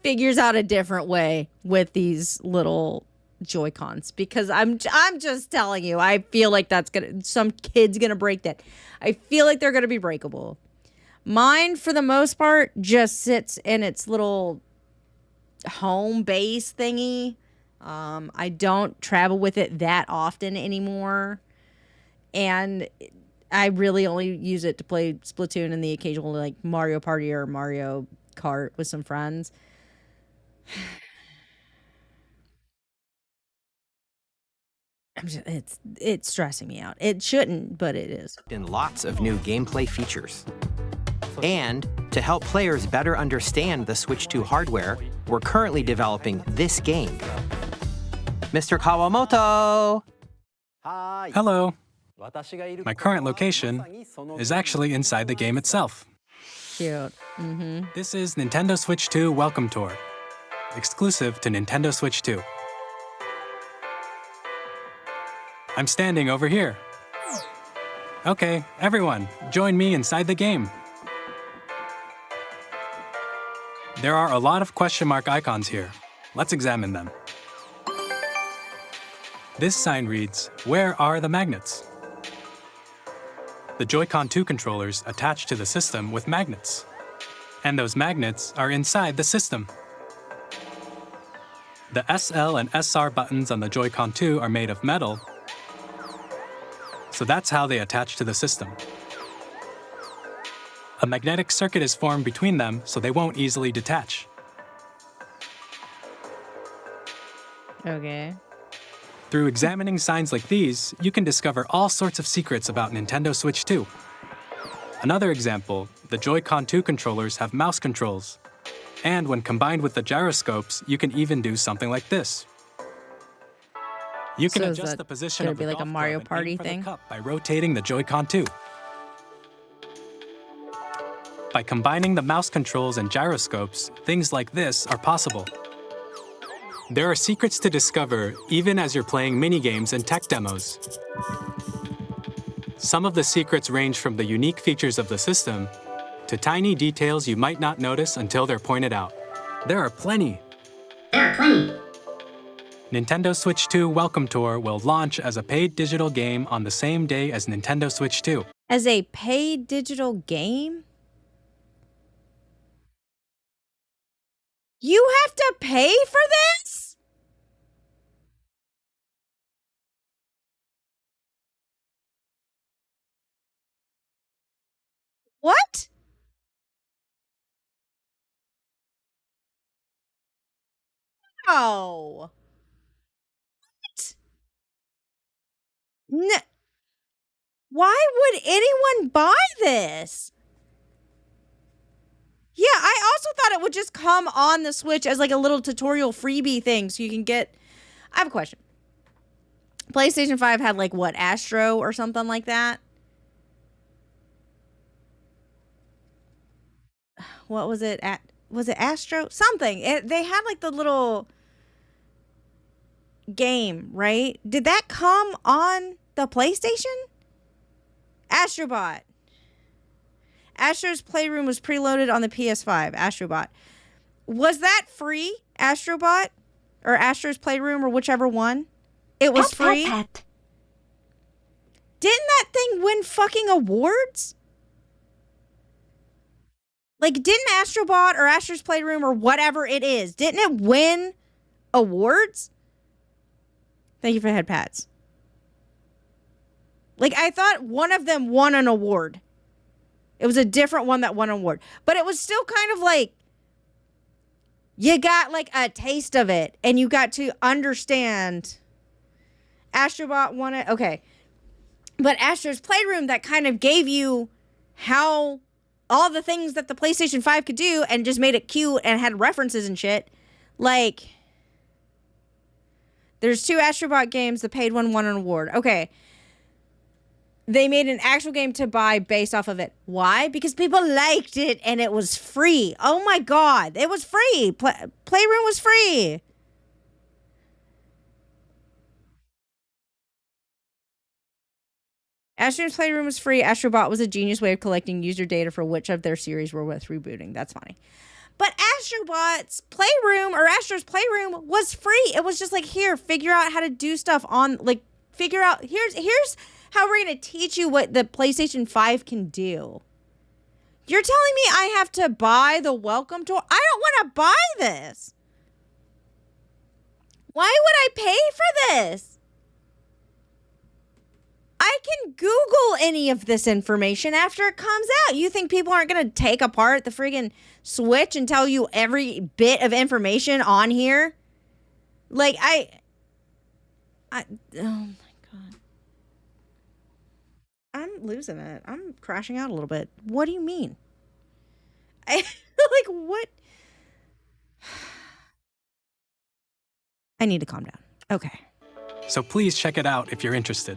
figures out a different way with these little Joy-Cons, because I'm just telling you, I feel like some kid's gonna break that. I feel like they're gonna be breakable. Mine, for the most part, just sits in its little home base thingy. I don't travel with it that often anymore, and I really only use it to play Splatoon and the occasional like Mario Party or Mario Kart with some friends. It's stressing me out. It shouldn't, but it is. in lots of new gameplay features. And to help players better understand the Switch 2 hardware, we're currently developing this game. Mr. Kawamoto! Hello. My current location is actually inside the game itself. Cute. Mm-hmm. This is Nintendo Switch 2 Welcome Tour, exclusive to Nintendo Switch 2. I'm standing over here. Okay, everyone, join me inside the game. There are a lot of question mark icons here. Let's examine them. This sign reads, "Where are the magnets?" The Joy-Con 2 controllers attach to the system with magnets. And those magnets are inside the system. The SL and SR buttons on the Joy-Con 2 are made of metal, so that's how they attach to the system. A magnetic circuit is formed between them so they won't easily detach. Okay. Through examining signs like these, you can discover all sorts of secrets about Nintendo Switch 2. Another example, the Joy-Con 2 controllers have mouse controls. And when combined with the gyroscopes, you can even do something like this. You can adjust the position of the like a Mario Party for the thing cup by rotating the Joy-Con 2. By combining the mouse controls and gyroscopes, things like this are possible. There are secrets to discover even as you're playing mini-games and tech demos. Some of the secrets range from the unique features of the system to tiny details you might not notice until they're pointed out. There are plenty. Nintendo Switch 2 Welcome Tour will launch as a paid digital game on the same day as Nintendo Switch 2. As a paid digital game? You have to pay for this? What? Oh. What? Why would anyone buy this? Yeah, I also thought it would just come on the Switch as like a little tutorial freebie thing so you can get... I have a question. PlayStation 5 had like what, Astro or something like that? What was it? Was it Astro? Something. They had like the little game, right? Did that come on the PlayStation? Astrobot. Astro's Playroom was preloaded on the PS5. Astrobot. Was that free? Astrobot? Or Astro's Playroom or whichever one? It was free? Didn't that thing win fucking awards? Like, didn't Astrobot or Astro's Playroom or whatever it is, didn't it win awards? Thank you for the head pats. Like, I thought one of them won an award. It was a different one that won an award. But it was still kind of like, you got like a taste of it and you got to understand. Astrobot won it. Okay. But Astro's Playroom, that kind of gave you how all the things that the PlayStation 5 could do and just made it cute and had references and shit. Like, there's 2 Astrobot games. The paid one won an award. Okay. They made an actual game to buy based off of it. Why? Because people liked it and it was free. Oh my God. It was free. Playroom was free. Astro's Playroom was free. Astrobot was a genius way of collecting user data for which of their series were worth rebooting. That's funny. But Astrobot's Playroom or Astro's Playroom was free. It was just like, here, figure out how to do stuff on, like, figure out, here's how we're going to teach you what the PlayStation 5 can do. You're telling me I have to buy the welcome tour? I don't want to buy this. Why would I pay for this? I can Google any of this information after it comes out. You think people aren't going to take apart the friggin' Switch and tell you every bit of information on here? Like, oh my God. I'm losing it. I'm crashing out a little bit. What do you mean? Like, what? I need to calm down. Okay. So please check it out if you're interested.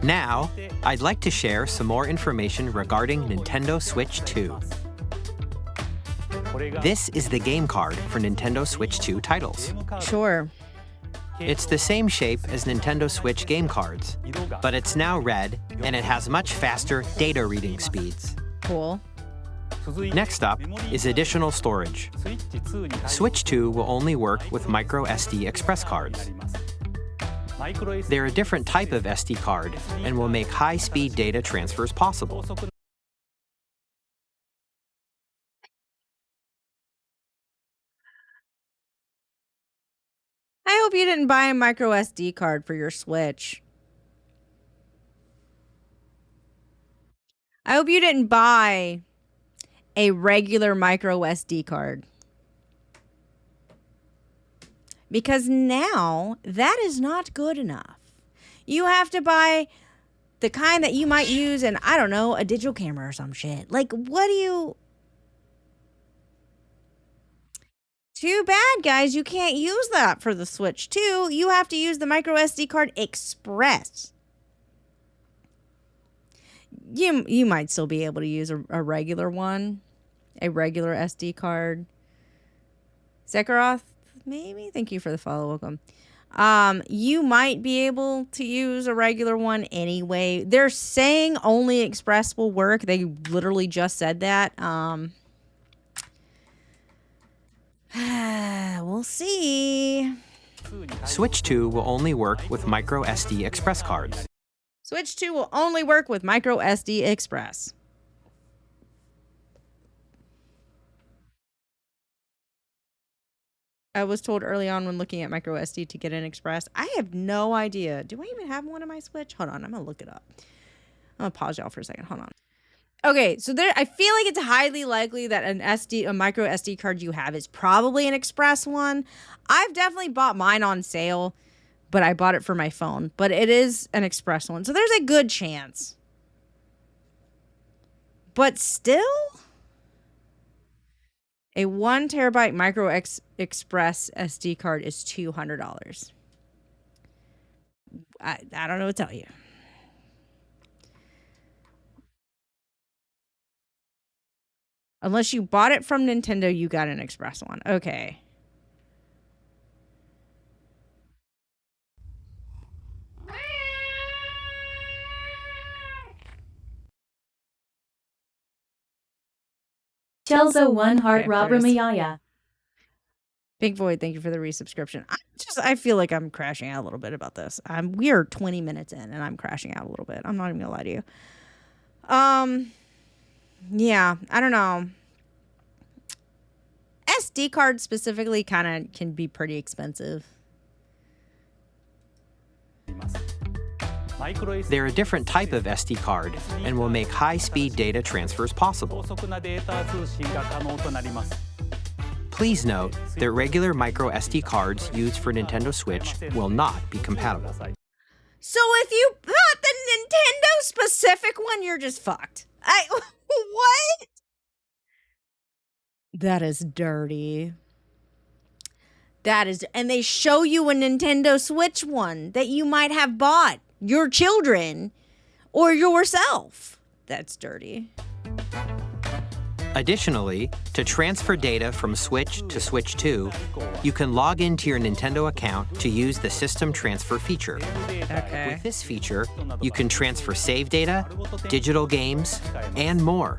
Now, I'd like to share some more information regarding Nintendo Switch 2. This is the game card for Nintendo Switch 2 titles. Sure. It's the same shape as Nintendo Switch game cards, but it's now red and it has much faster data reading speeds. Cool. Next up is additional storage. Switch 2 will only work with micro SD express cards. They're a different type of SD card and will make high-speed data transfers possible. I hope you didn't buy a micro SD card for your Switch. I hope you didn't buy a regular micro SD card. Because now that is not good enough. You have to buy the kind that you might use in, I don't know, a digital camera or some shit. Like, what do you... Too bad, guys. You can't use that for the Switch 2. You have to use the micro SD card express. You might still be able to use a regular one. A regular SD card. Sekhiroth, maybe? Thank you for the follow. Welcome. You might be able to use a regular one anyway. They're saying only express will work. They literally just said that. We'll see. Switch 2 will only work with micro SD express cards. Switch 2 will only work with micro SD Express. I was told early on when looking at micro SD to get an Express. I have no idea. Do I even have one on my Switch? Hold on, I'm gonna look it up. I'm gonna pause y'all for a second. Hold on. Okay, so there, I feel like it's highly likely that a micro SD card you have is probably an Express one. I've definitely bought mine on sale, but I bought it for my phone. But it is an Express one, so there's a good chance. But still, a 1 terabyte micro Express SD card is $200. I don't know what to tell you. Unless you bought it from Nintendo, you got an Express one. Okay. Chelzo 1 Heart Okay, Rob there it is. Ramayaya. Big Void, thank you for the resubscription. I feel like I'm crashing out a little bit about this. We are 20 minutes in and I'm crashing out a little bit. I'm not even gonna lie to you. Yeah, I don't know. SD cards specifically kind of can be pretty expensive. They're a different type of SD card and will make high-speed data transfers possible. Please note that regular micro SD cards used for Nintendo Switch will not be compatible. So if you bought the Nintendo specific one, you're just fucked. What? That is dirty. And they show you a Nintendo Switch one that you might have bought your children or yourself. That's dirty. Additionally, to transfer data from Switch to Switch 2, you can log into your Nintendo account to use the System Transfer feature. Okay. With this feature, you can transfer save data, digital games, and more.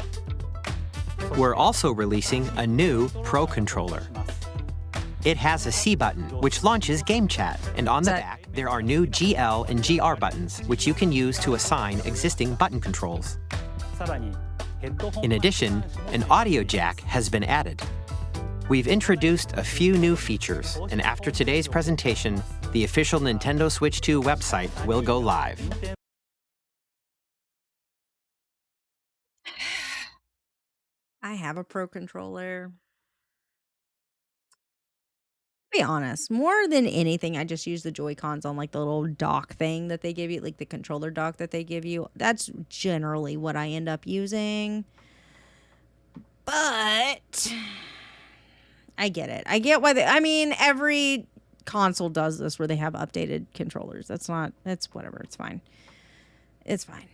We're also releasing a new Pro Controller. It has a C button, which launches Game Chat, and on the back, there are new GL and GR buttons, which you can use to assign existing button controls. In addition, an audio jack has been added. We've introduced a few new features, and after today's presentation, the official Nintendo Switch 2 website will go live. I have a Pro Controller. Be honest, more than anything, I just use the Joy-Cons on like the little dock thing that they give you, like the controller dock that they give you. That's generally what I end up using. But I get it. I get why every console does this where they have updated controllers. That's whatever. It's fine. It's fine.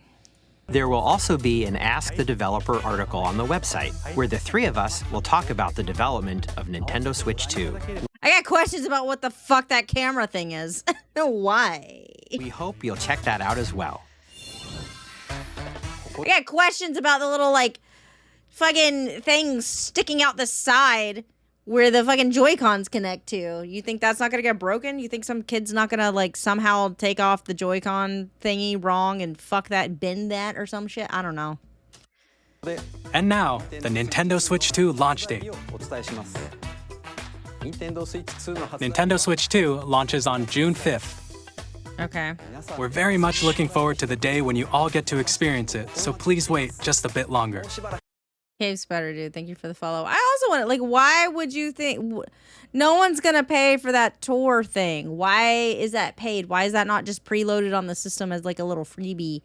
There will also be an Ask the Developer article on the website, where the three of us will talk about the development of Nintendo Switch 2. I got questions about what the fuck that camera thing is. Why? We hope you'll check that out as well. I got questions about the little, like, fucking things sticking out the side where the fucking Joy-Cons connect to. You think that's not gonna get broken? You think some kid's not gonna, like, somehow take off the Joy-Con thingy wrong and fuck that, bend that or some shit? I don't know. And now, the Nintendo Switch 2 launch date. Nintendo Switch 2 launches on June 5th. Okay. We're very much looking forward to the day when you all get to experience it, so please wait just a bit longer. Cave's better, dude. Thank you for the follow. I also want to, like, why would you think no one's gonna pay for that tour thing? Why is that paid? Why is that not just preloaded on the system as like a little freebie?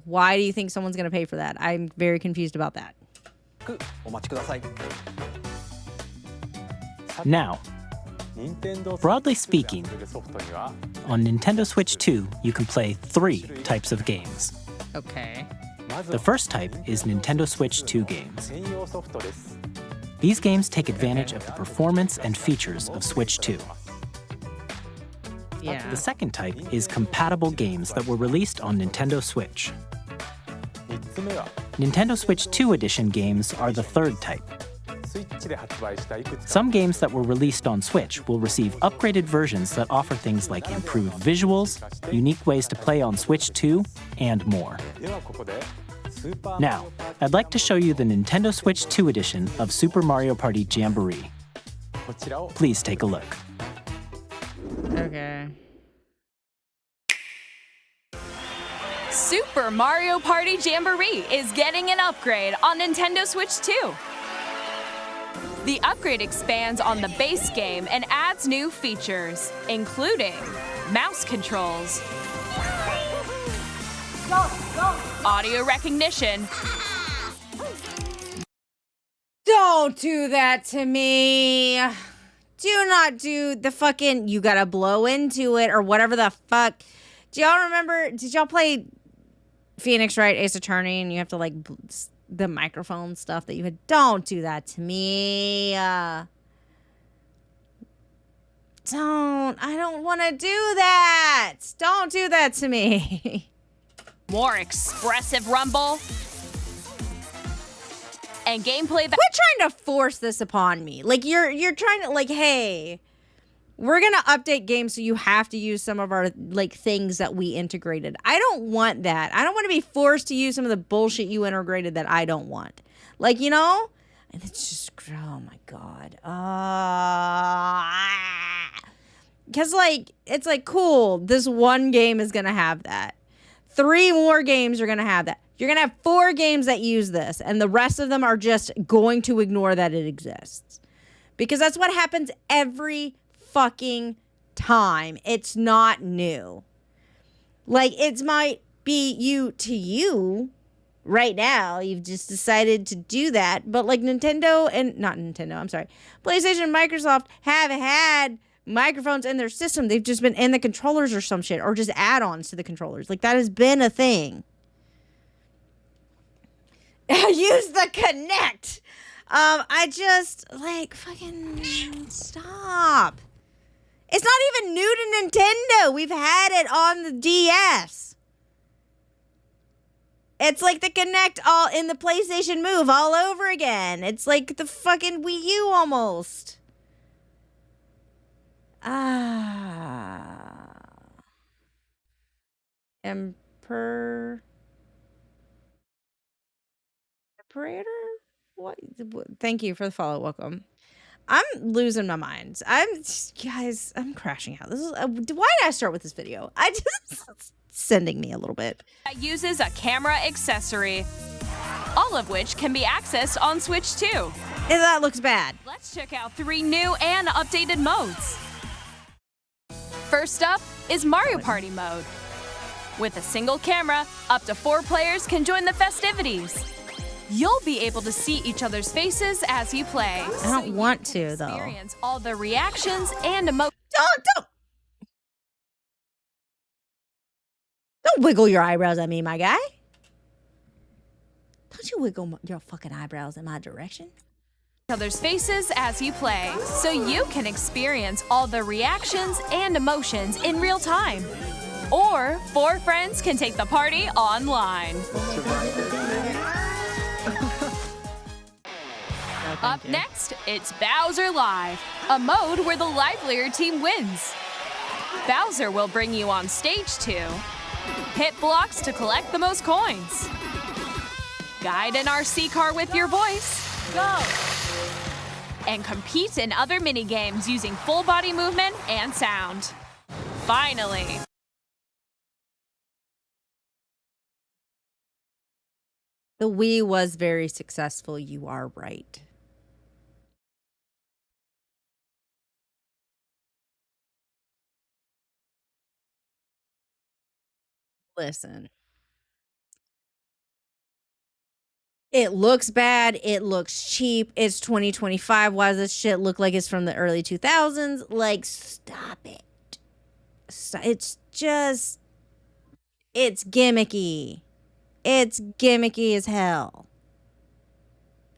Why do you think someone's gonna pay for that? I'm very confused about that. Now, broadly speaking, on Nintendo Switch 2, you can play 3 types of games. Okay. The first type is Nintendo Switch 2 games. These games take advantage of the performance and features of Switch 2. Yeah. The second type is compatible games that were released on Nintendo Switch. Nintendo Switch 2 edition games are the third type. Some games that were released on Switch will receive upgraded versions that offer things like improved visuals, unique ways to play on Switch 2, and more. Now, I'd like to show you the Nintendo Switch 2 edition of Super Mario Party Jamboree. Please take a look. Okay. Super Mario Party Jamboree is getting an upgrade on Nintendo Switch 2. The upgrade expands on the base game and adds new features, including mouse controls, audio recognition, Don't do that to me. Do not do the fucking, you gotta blow into it or whatever the fuck. Do y'all remember, did y'all play Phoenix Wright Ace Attorney and you have to like the microphone stuff that you had? Don't do that to me. I don't want to do that. Don't do that to me. more expressive rumble, and gameplay that— Quit trying to force this upon me. Like you're trying to like, hey, we're going to update games so you have to use some of our like things that we integrated. I don't want that. I don't want to be forced to use some of the bullshit you integrated that I don't want. Like, you know? And it's just, oh my God. Because like, it's like, cool, this one game is going to have that. 3 more games are going to have that. You're going to have 4 games that use this, and the rest of them are just going to ignore that it exists. Because that's what happens every fucking time. It's not new. Like, it might be you to you right now. You've just decided to do that. But like PlayStation and Microsoft have had microphones in their system. They've just been in the controllers or some shit, or just add-ons to the controllers. Like, that has been a thing. Use the Kinect. I just, like, fucking stop. It's not even new to Nintendo. We've had it on the DS. It's like the Kinect all in the PlayStation Move all over again. It's like the fucking Wii U almost. Imperator? What? Thank you for the follow. Welcome. I'm losing my mind. I'm crashing out. This is why did I start with this video? I just sending me a little bit. That uses a camera accessory, all of which can be accessed on Switch 2. And that looks bad. Let's check out 3 new and updated modes. First up is Mario Party mode. With a single camera, up to 4 players can join the festivities. You'll be able to see each other's faces as you play. I don't want to, though. Experience all the reactions and emotions. Don't wiggle your eyebrows at me, my guy. Don't you wiggle your fucking eyebrows in my direction. Other's faces as you play, so you can experience all the reactions and emotions in real time. Or 4 friends can take the party online. Up next, it's Bowser Live, a mode where the livelier team wins. Bowser will bring you on stage to hit blocks to collect the most coins, guide an RC car with your voice, go, and compete in other mini-games using full body movement and sound. Finally, the Wii was very successful. You are right. Listen. It looks bad. It looks cheap. It's 2025. Why does this shit look like it's from the early 2000s? Like, stop it. It's just, it's gimmicky. It's gimmicky as hell.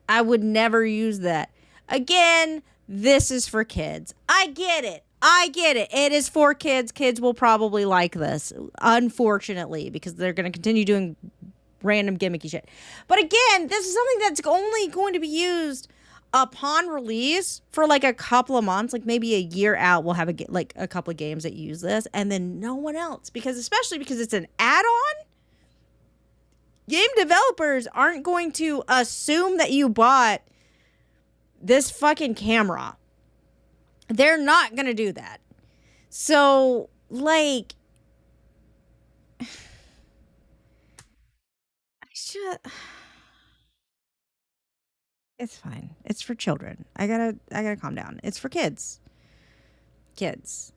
I would never use that. Again, this is for kids. I get it. It is for kids. Kids will probably like this, unfortunately, because they're going to continue doing random gimmicky shit. But again, this is something that's only going to be used upon release for like a couple of months, like maybe a year out, we'll have a couple of games that use this, and then no one else, especially because it's an add-on. Game developers aren't going to assume that you bought this fucking camera. They're not going to do that. So, like, it's fine. It's for children. I gotta calm down. It's for kids. Kids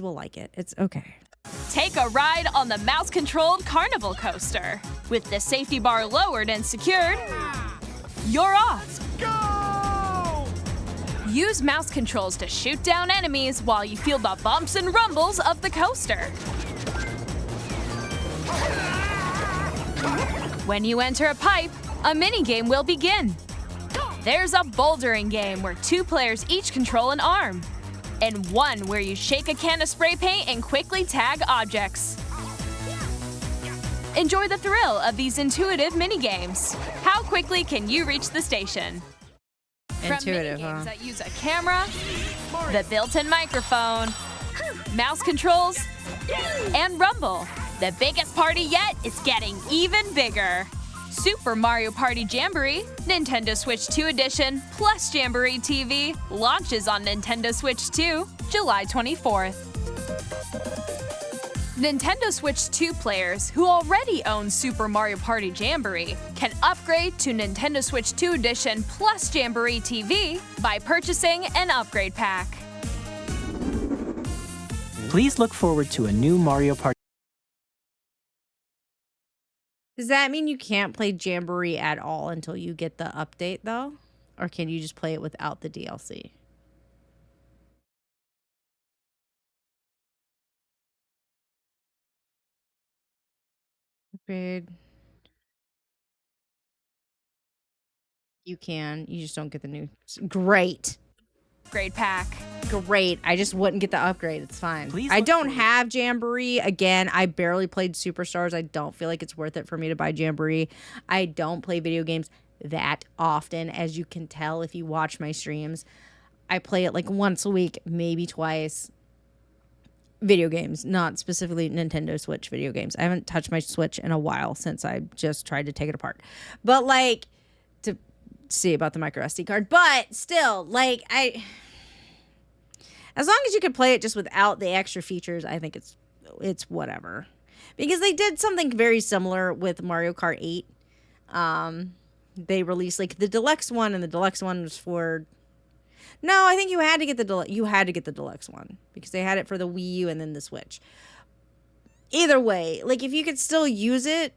will like it. It's okay. Take a ride on the mouse-controlled Carnival Coaster. With the safety bar lowered and secured, you're off. Go! Use mouse controls to shoot down enemies while you feel the bumps and rumbles of the coaster. When you enter a pipe, a minigame will begin. There's a bouldering game where 2 players each control an arm, and one where you shake a can of spray paint and quickly tag objects. Enjoy the thrill of these intuitive minigames. How quickly can you reach the station? Intuitive, From minigames huh? that use a camera, the built-in microphone, mouse controls, and rumble. The biggest party yet is getting even bigger. Super Mario Party Jamboree, Nintendo Switch 2 Edition, plus Jamboree TV launches on Nintendo Switch 2, July 24th. Nintendo Switch 2 players who already own Super Mario Party Jamboree can upgrade to Nintendo Switch 2 Edition plus Jamboree TV by purchasing an upgrade pack. Please look forward to a new Mario Party. Does that mean you can't play Jamboree at all until you get the update, though? Or can you just play it without the DLC? Upgrade. You can. You just don't get the new. Great. Upgrade pack. Great. I just wouldn't get the upgrade. It's fine. Please I look don't forward- have Jamboree. Again, I barely played Superstars. I don't feel like it's worth it for me to buy Jamboree. I don't play video games that often, as you can tell if you watch my streams. I play it like once a week, maybe twice. Video games, not specifically Nintendo Switch video games. I haven't touched my Switch in a while since I just tried to take it apart. But like, to see about the micro SD card. But still, like, as long as you can play it just without the extra features, I think it's whatever. Because they did something very similar with Mario Kart 8. They released like the deluxe one, and the deluxe one was for. No, I think you had to get the deluxe one because they had it for the Wii U and then the Switch. Either way, like if you could still use it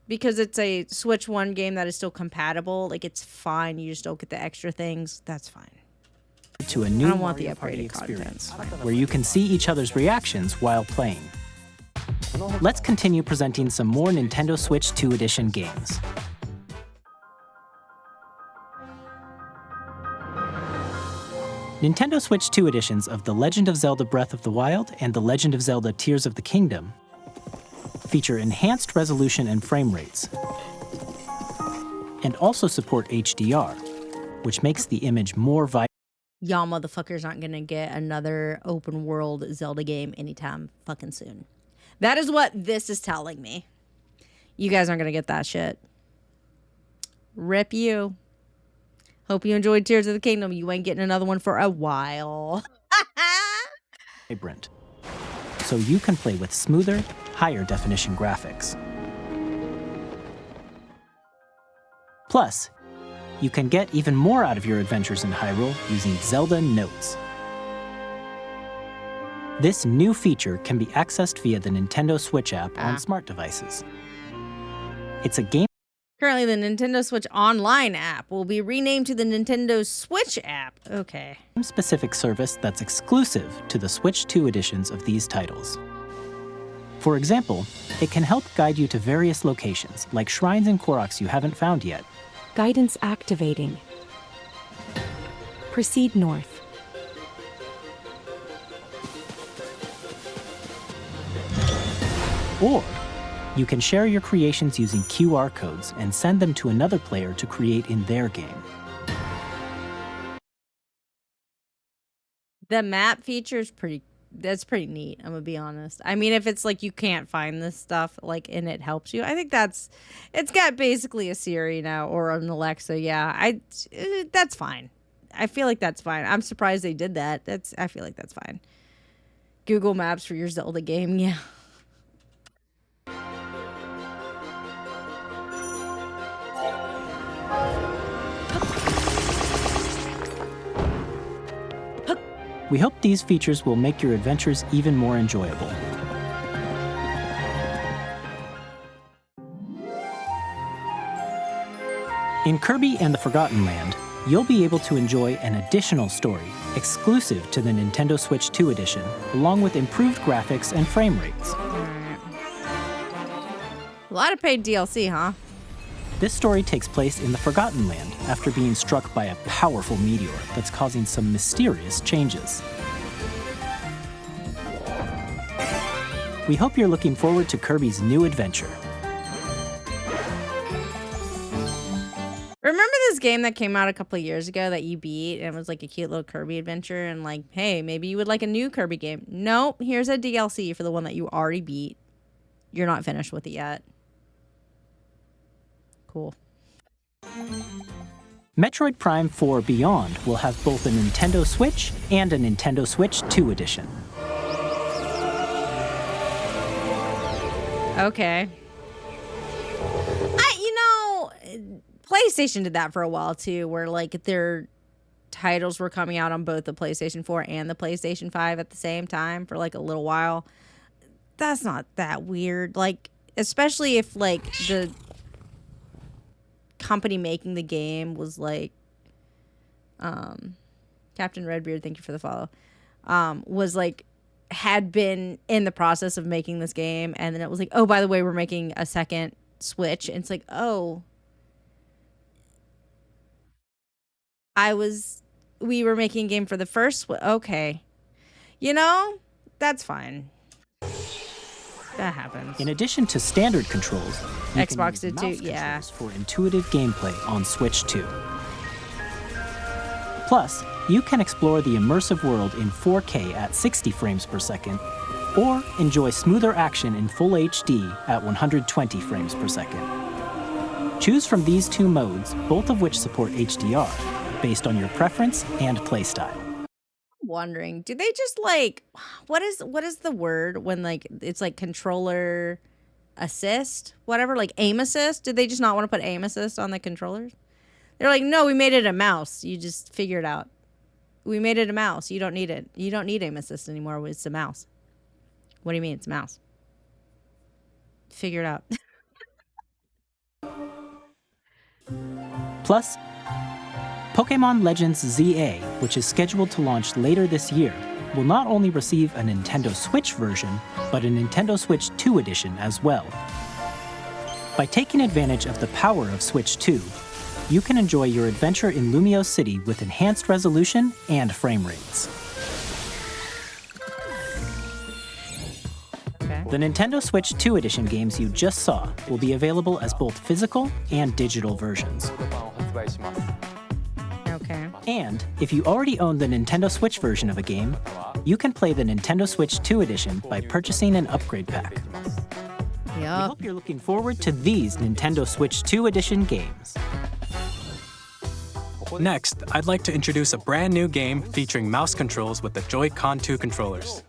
because it's a Switch 1 game that is still compatible, like it's fine. You just don't get the extra things. That's fine. To a new I don't want the Mario Party upgraded experience, content. where you can see each other's reactions while playing. Let's continue presenting some more Nintendo Switch 2 Edition games. Nintendo Switch 2 editions of The Legend of Zelda Breath of the Wild and The Legend of Zelda Tears of the Kingdom feature enhanced resolution and frame rates, and also support HDR, which makes the image more vibrant. Y'all motherfuckers aren't gonna get another open world Zelda game anytime fucking soon. That is what this is telling me. You guys aren't gonna get that shit. Rip you. Hope you enjoyed Tears of the Kingdom. You ain't getting another one for a while. So you can play with smoother, higher definition graphics. Plus, you can get even more out of your adventures in Hyrule using Zelda Notes. This new feature can be accessed via the Nintendo Switch app on smart devices. It's a game. Currently, the Nintendo Switch Online app will be renamed to the Nintendo Switch app. Okay. Specific service that's exclusive to the Switch 2 editions of these titles. For example, it can help guide you to various locations, like shrines and Koroks you haven't found yet. Guidance activating. Proceed north. Or You can share your creations using QR codes and send them to another player to create in their game. The map feature is that's pretty neat, I'm gonna be honest. I mean, if it's like you can't find this stuff, like, and it helps you, I think it's got basically a Siri now or an Alexa. Yeah, that's fine. I feel like that's fine. I'm surprised they did that. I feel like that's fine. Google Maps for your Zelda game, yeah. We hope these features will make your adventures even more enjoyable. In Kirby and the Forgotten Land, you'll be able to enjoy an additional story exclusive to the Nintendo Switch 2 edition, along with improved graphics and frame rates. A lot of paid DLC, huh? This story takes place in the Forgotten Land after being struck by a powerful meteor that's causing some mysterious changes. We hope you're looking forward to Kirby's new adventure. Remember this game that came out a couple of years ago that you beat and it was like a cute little Kirby adventure and like, hey, maybe you would like a new Kirby game. Nope, here's a DLC for the one that you already beat. You're not finished with it yet. Cool. Metroid Prime 4 Beyond will have both a Nintendo Switch and a Nintendo Switch 2 edition. Okay. PlayStation did that for a while too, where like their titles were coming out on both the PlayStation 4 and the PlayStation 5 at the same time for like a little while. That's not that weird. Like, especially if like the company making the game was like Captain Redbeard, thank you for the follow. Was like had been in the process of making this game, and then it was like, oh, by the way, we're making a second Switch. And it's like, oh, we were making a game for the first. Okay, that's fine. That happens. In addition to standard controls, you Xbox can use did too, mouse yeah. controls for intuitive gameplay on Switch 2. Plus, you can explore the immersive world in 4K at 60 frames per second, or enjoy smoother action in full HD at 120 frames per second. Choose from these two modes, both of which support HDR, based on your preference and playstyle. Wondering, do they just like what is the word when like it's like controller assist, whatever, like aim assist? Did they just not want to put aim assist on the controllers? They're like, no, we made it a mouse. You just figure it out. We made it a mouse. You don't need it. You don't need aim assist anymore. It's a mouse. What do you mean it's a mouse? Figure it out. Plus, Pokémon Legends ZA, which is scheduled to launch later this year, will not only receive a Nintendo Switch version, but a Nintendo Switch 2 edition as well. By taking advantage of the power of Switch 2, you can enjoy your adventure in Lumio City with enhanced resolution and frame rates. Okay. The Nintendo Switch 2 edition games you just saw will be available as both physical and digital versions. Okay. And if you already own the Nintendo Switch version of a game, you can play the Nintendo Switch 2 edition by purchasing an upgrade pack. We hope you're looking forward to these Nintendo Switch 2 edition games. Next, I'd like to introduce a brand new game featuring mouse controls with the Joy-Con 2 controllers.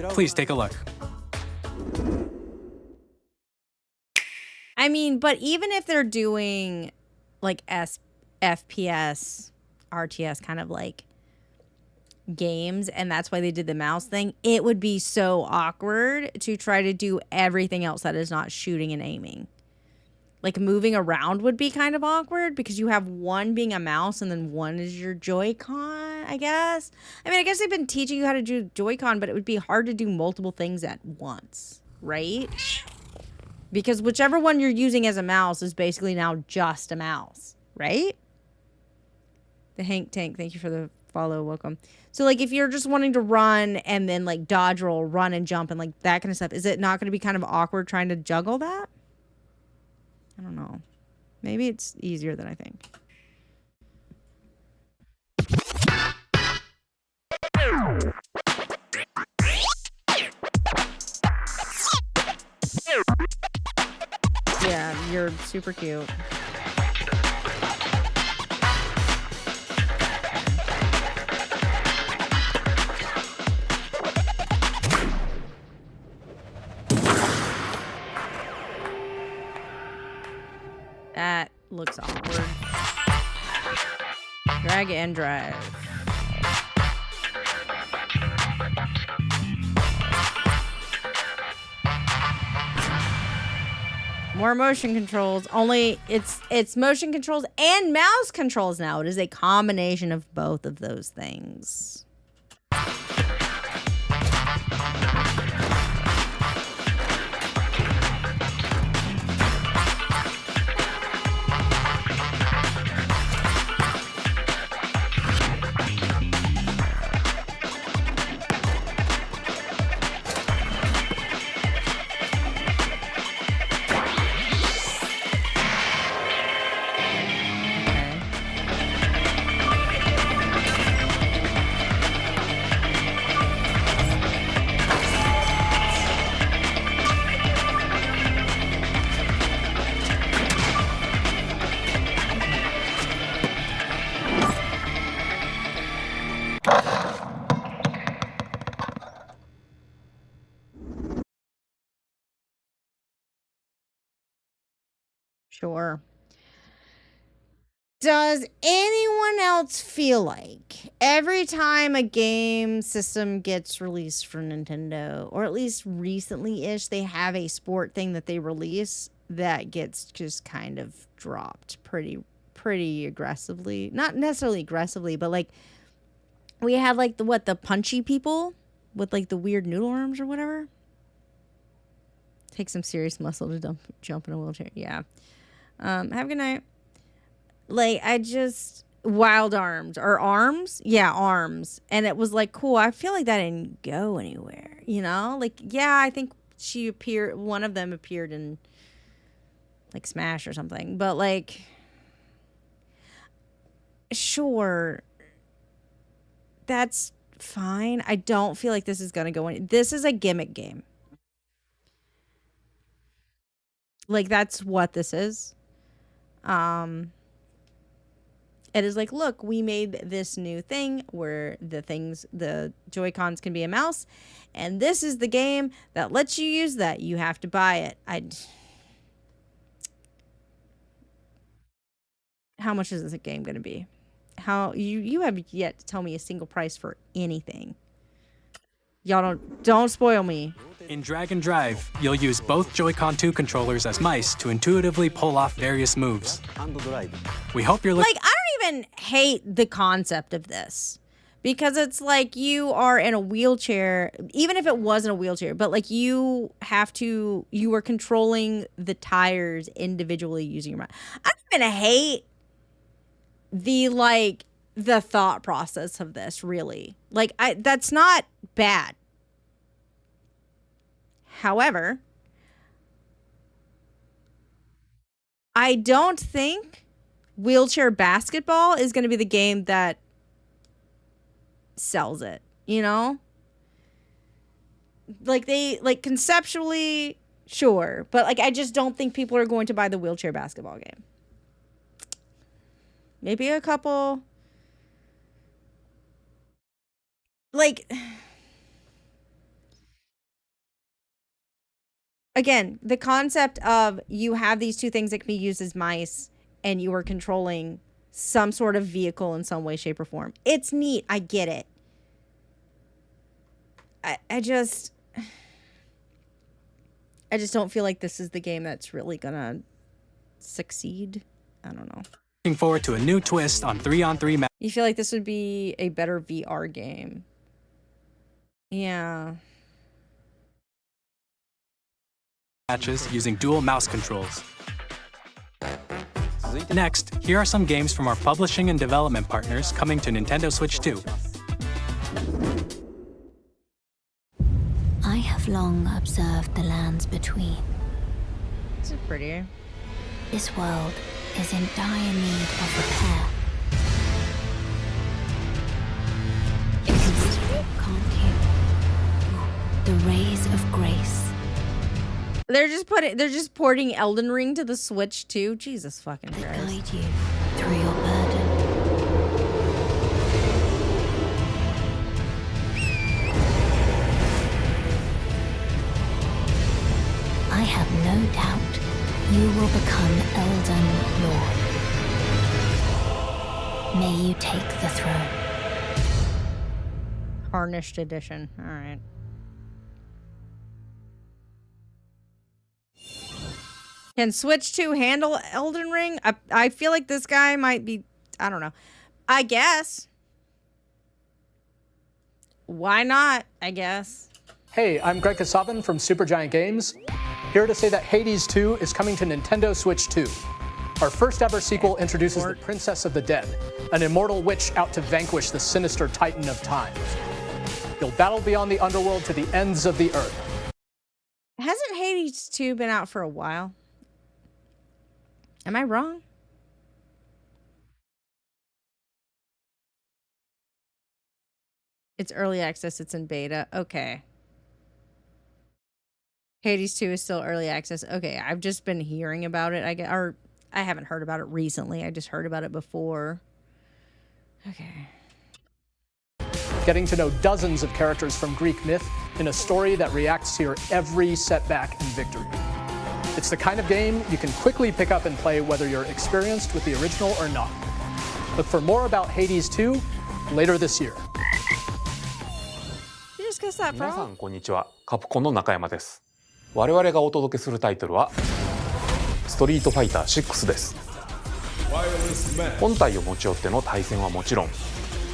Please take a look. I mean, but even if they're doing like FPS, RTS kind of like games, and that's why they did the mouse thing, it would be so awkward to try to do everything else that is not shooting and aiming. Like moving around would be kind of awkward because you have one being a mouse and then one is your Joy-Con, I guess. I mean, I guess they've been teaching you how to do Joy-Con, but it would be hard to do multiple things at once, right? Because whichever one you're using as a mouse is basically now just a mouse, right? The Hank Tank, thank you for the Follow, welcome. So like if you're just wanting to run and then like dodge roll, run and jump and like that kind of stuff, is it not going to be kind of awkward trying to juggle that? I don't know. Maybe it's easier than I think. Yeah, you're super cute. That looks awkward. Drag and drive. More motion controls. Only it's motion controls and mouse controls now. It is a combination of both of those things. Sure. Does anyone else feel like every time a game system gets released for Nintendo, or at least recently-ish, they have a sport thing that they release that gets just kind of dropped pretty aggressively? Not necessarily aggressively, but like we had like the punchy people with like the weird noodle arms or whatever. Take some serious muscle to jump in a wheelchair. Yeah. Have a good night. Like, wild arms or arms? Yeah, arms. And it was like, cool. I feel like that didn't go anywhere, you know? Like, yeah, I think one of them appeared in like Smash or something. But like, sure, that's fine. I don't feel like this is going to go in. This is a gimmick game. Like, that's what this is. It is like, look, we made this new thing where the Joy-Cons can be a mouse, and this is the game that lets you use that. You have to buy it. How much is this game going to be? How you have yet to tell me a single price for anything. Y'all don't spoil me. In Drag and Drive, you'll use both Joy-Con 2 controllers as mice to intuitively pull off various moves. We hope you're like, I don't even hate the concept of this, because it's like you are in a wheelchair, even if it wasn't a wheelchair, but like you are controlling the tires individually using your mind. I don't even hate the thought process of this, really. Like, that's not bad. However, I don't think wheelchair basketball is going to be the game that sells it, you know? Like, conceptually, sure, but like I just don't think people are going to buy the wheelchair basketball game. Maybe a couple. Like, again, the concept of you have these two things that can be used as mice and you are controlling some sort of vehicle in some way, shape, or form. It's neat. I get it. I just don't feel like this is the game that's really gonna succeed. I don't know. Looking forward to a new twist on 3-on-3 You feel like this would be a better VR game. Yeah. matches using dual mouse controls. Next, here are some games from our publishing and development partners coming to Nintendo Switch 2. I have long observed the lands between. This is pretty. This world is in dire need of repair. Can't you? The rays of grace. They're just porting Elden Ring to the Switch too. Jesus fucking Christ. Guide you through your burden. I have no doubt you will become Elden Lord. May you take the throne. Tarnished edition. All right. Can Switch 2 handle Elden Ring? I feel like this guy might be... I don't know. I guess. Why not, I guess? Hey, I'm Greg Kasavin from Supergiant Games. Here to say that Hades 2 is coming to Nintendo Switch 2. Our first ever sequel introduces the Princess of the Dead, an immortal witch out to vanquish the sinister Titan of Time. You'll battle beyond the underworld to the ends of the earth. Hasn't Hades 2 been out for a while? Am I wrong? It's early access. It's in beta. Okay. Hades 2 is still early access. Okay, I've just been hearing about it. I haven't heard about it recently. I just heard about it before. Okay. Getting to know dozens of characters from Greek myth in a story that reacts to your every setback and victory. It's the kind of game you can quickly pick up and play whether you're experienced with the original or not. Look for more about Hades 2 later this year. You just guessed that, bro. 皆さんこんにちは。カプコンの中山です。我々がお届けするタイトルはストリートファイター6です。本体を持ち寄っての対戦はもちろん、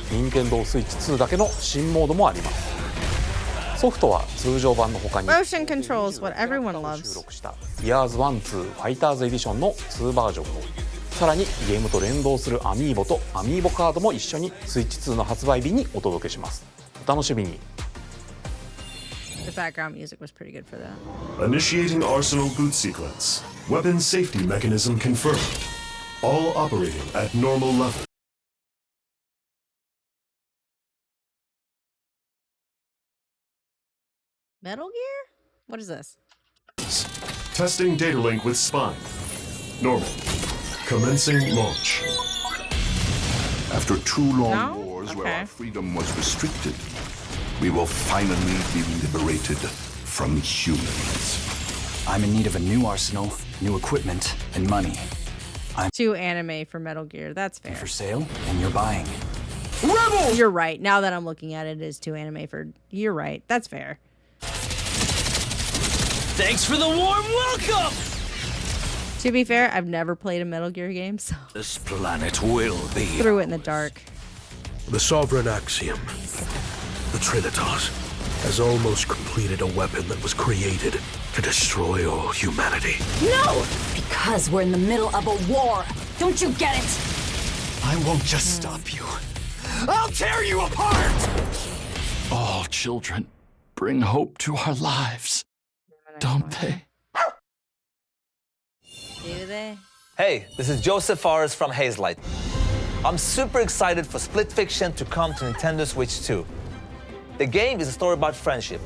任天堂スイッチ2だけの新モードもあります。ソフトは通常版の他に Motion controls, what everyone loves. 収録した Years 1、2 Fighters Edition の2バージョンを、さらにゲームと連動するアミーボとアミーボカードも一緒にスイッチ2の発売日にお届けします。お楽しみに。The background music was pretty good for that. Initiating Arsenal boot sequence. Weapon safety mechanism confirmed. All operating at normal level. Metal Gear? What is this? Testing data link with spine. Normal. Commencing launch. After 2 long wars where our freedom was restricted, we will finally be liberated from humans. I'm in need of a new arsenal, new equipment, and money. I'm too anime for Metal Gear. That's fair. For sale, and you're buying. Rebel! You're right. Now that I'm looking at it, it is too anime for... You're right. That's fair. Thanks for the warm welcome! To be fair, I've never played a Metal Gear game, so... This planet will be... Threw it in the dark. The Sovereign Axiom, the Trinitas, has almost completed a weapon that was created to destroy all humanity. No! Because we're in the middle of a war. Don't you get it? I won't just stop you. I'll tear you apart! All children bring hope to our lives. Don't they? Do they? Hey, this is Joseph Fares from Hazelight. I'm super excited for Split Fiction to come to Nintendo Switch 2. The game is a story about friendship.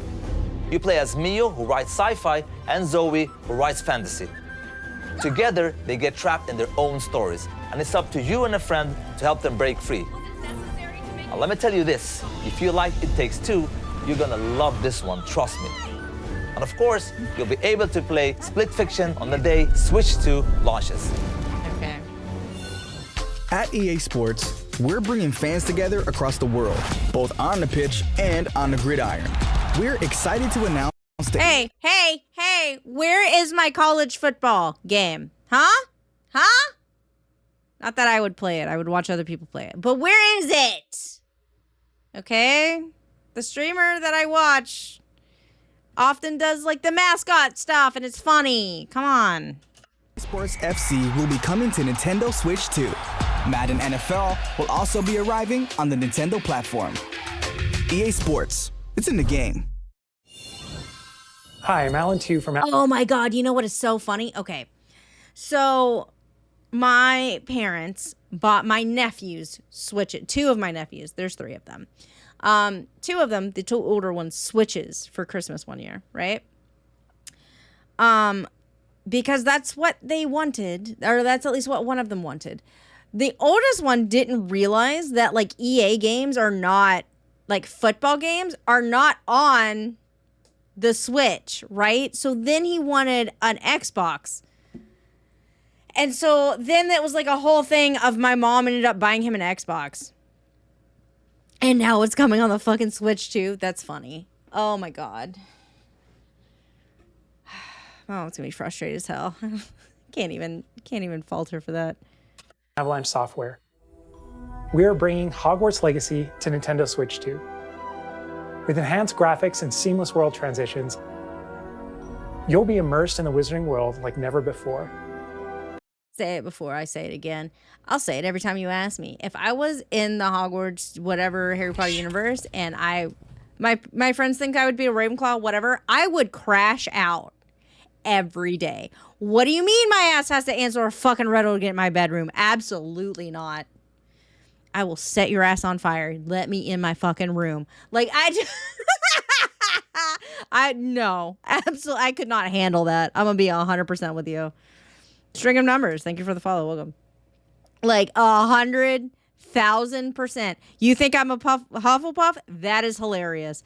You play as Mio, who writes sci-fi, and Zoe, who writes fantasy. Together, they get trapped in their own stories, and it's up to you and a friend to help them break free. Now, let me tell you this, if you like It Takes Two, you're gonna love this one, trust me. And of course, you'll be able to play Split Fiction on the day Switch 2 launches. Okay. At EA Sports, we're bringing fans together across the world, both on the pitch and on the gridiron. We're excited to announce that... Hey, where is my college football game? Huh? Not that I would play it. I would watch other people play it. But where is it? Okay? The streamer that I watch often does like the mascot stuff and it's funny. Come on. Sports FC will be coming to Nintendo Switch 2. Madden NFL will also be arriving on the Nintendo platform. EA Sports, it's in the game. Hi, I'm Alan Tu from... Oh my God, you know what is so funny? Okay, so my parents bought my nephews Switches. Two of my nephews, there's three of them. Two of them, the two older ones, Switches for Christmas one year, right? Because that's what they wanted, or that's at least what one of them wanted. The oldest one didn't realize that like EA games are not, like football games are not on the Switch, right? So then he wanted an Xbox. And so then it was like a whole thing of my mom ended up buying him an Xbox. And now it's coming on the fucking Switch too. That's funny. Oh my God. Oh, it's gonna be frustrated as hell. Can't even falter for that. Avalanche Software. We are bringing Hogwarts Legacy to Nintendo Switch 2. With enhanced graphics and seamless world transitions, you'll be immersed in the wizarding world like never before. Say it before I say it again. I'll say it every time you ask me. If I was in the Hogwarts, whatever, Harry Potter universe, and my friends think I would be a Ravenclaw, whatever, I would crash out every day. What do you mean my ass has to answer a fucking riddle to get in my bedroom? Absolutely not. I will set your ass on fire. Let me in my fucking room. Like, no, absolutely, I could not handle that. I'm gonna be 100% with you. String of numbers. Thank you for the follow. Welcome. Like 100,000%. You think I'm a Hufflepuff? That is hilarious.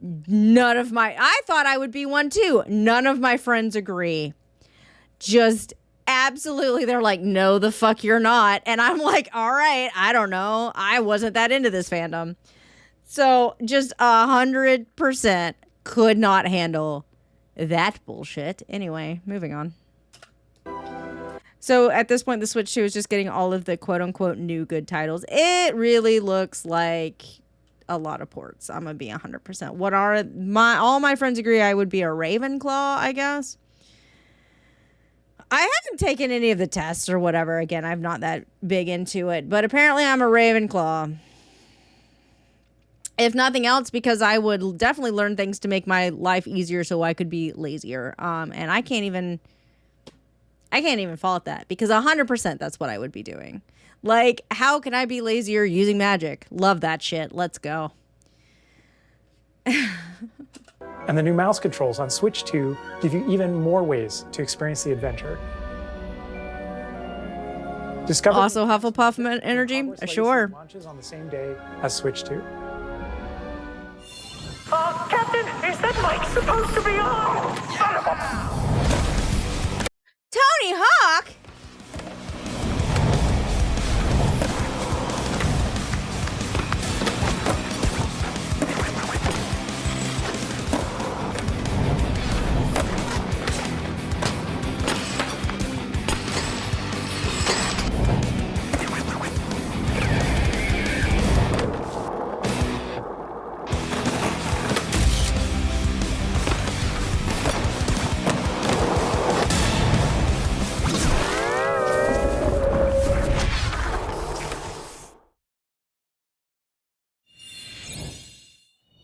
I thought I would be one too. None of my friends agree. Just absolutely, they're like, no, the fuck you're not. And I'm like, all right, I don't know. I wasn't that into this fandom. So just 100% could not handle that bullshit. Anyway, moving on. So at this point, the Switch 2 is just getting all of the quote unquote new good titles. It really looks like a lot of ports. I'm gonna be 100%. What are all my friends agree I would be a Ravenclaw, I guess. I haven't taken any of the tests or whatever. Again, I'm not that big into it, but apparently I'm a Ravenclaw. If nothing else, because I would definitely learn things to make my life easier so I could be lazier. And I can't even fault that, because 100% that's what I would be doing. Like, how can I be lazier using magic? Love that shit. Let's go. And the new mouse controls on Switch 2 give you even more ways to experience the adventure. Discover also Hufflepuff energy? Sure. Launches on the same day as Switch 2. Captain, is that mic supposed to be on? Son of a... Tony Hawk?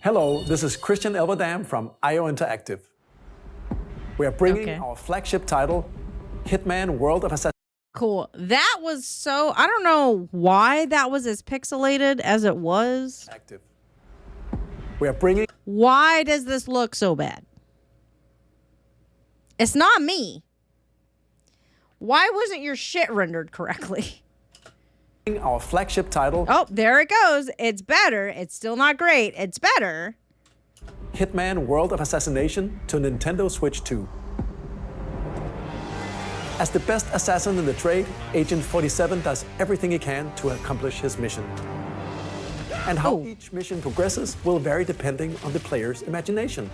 Hello, this is Christian Elverdam from IO Interactive. We are bringing our flagship title, Hitman World of Assassination. Cool. That was so... I don't know why that was as pixelated as it was. Active. We are bringing... Why does this look so bad? It's not me. Why wasn't your shit rendered correctly? Our flagship title. Oh, there it goes. It's better. It's still not great. It's better. Hitman World of Assassination to Nintendo Switch 2. As the best assassin in the trade, Agent 47 does everything he can to accomplish his mission. And how each mission progresses will vary depending on the player's imagination.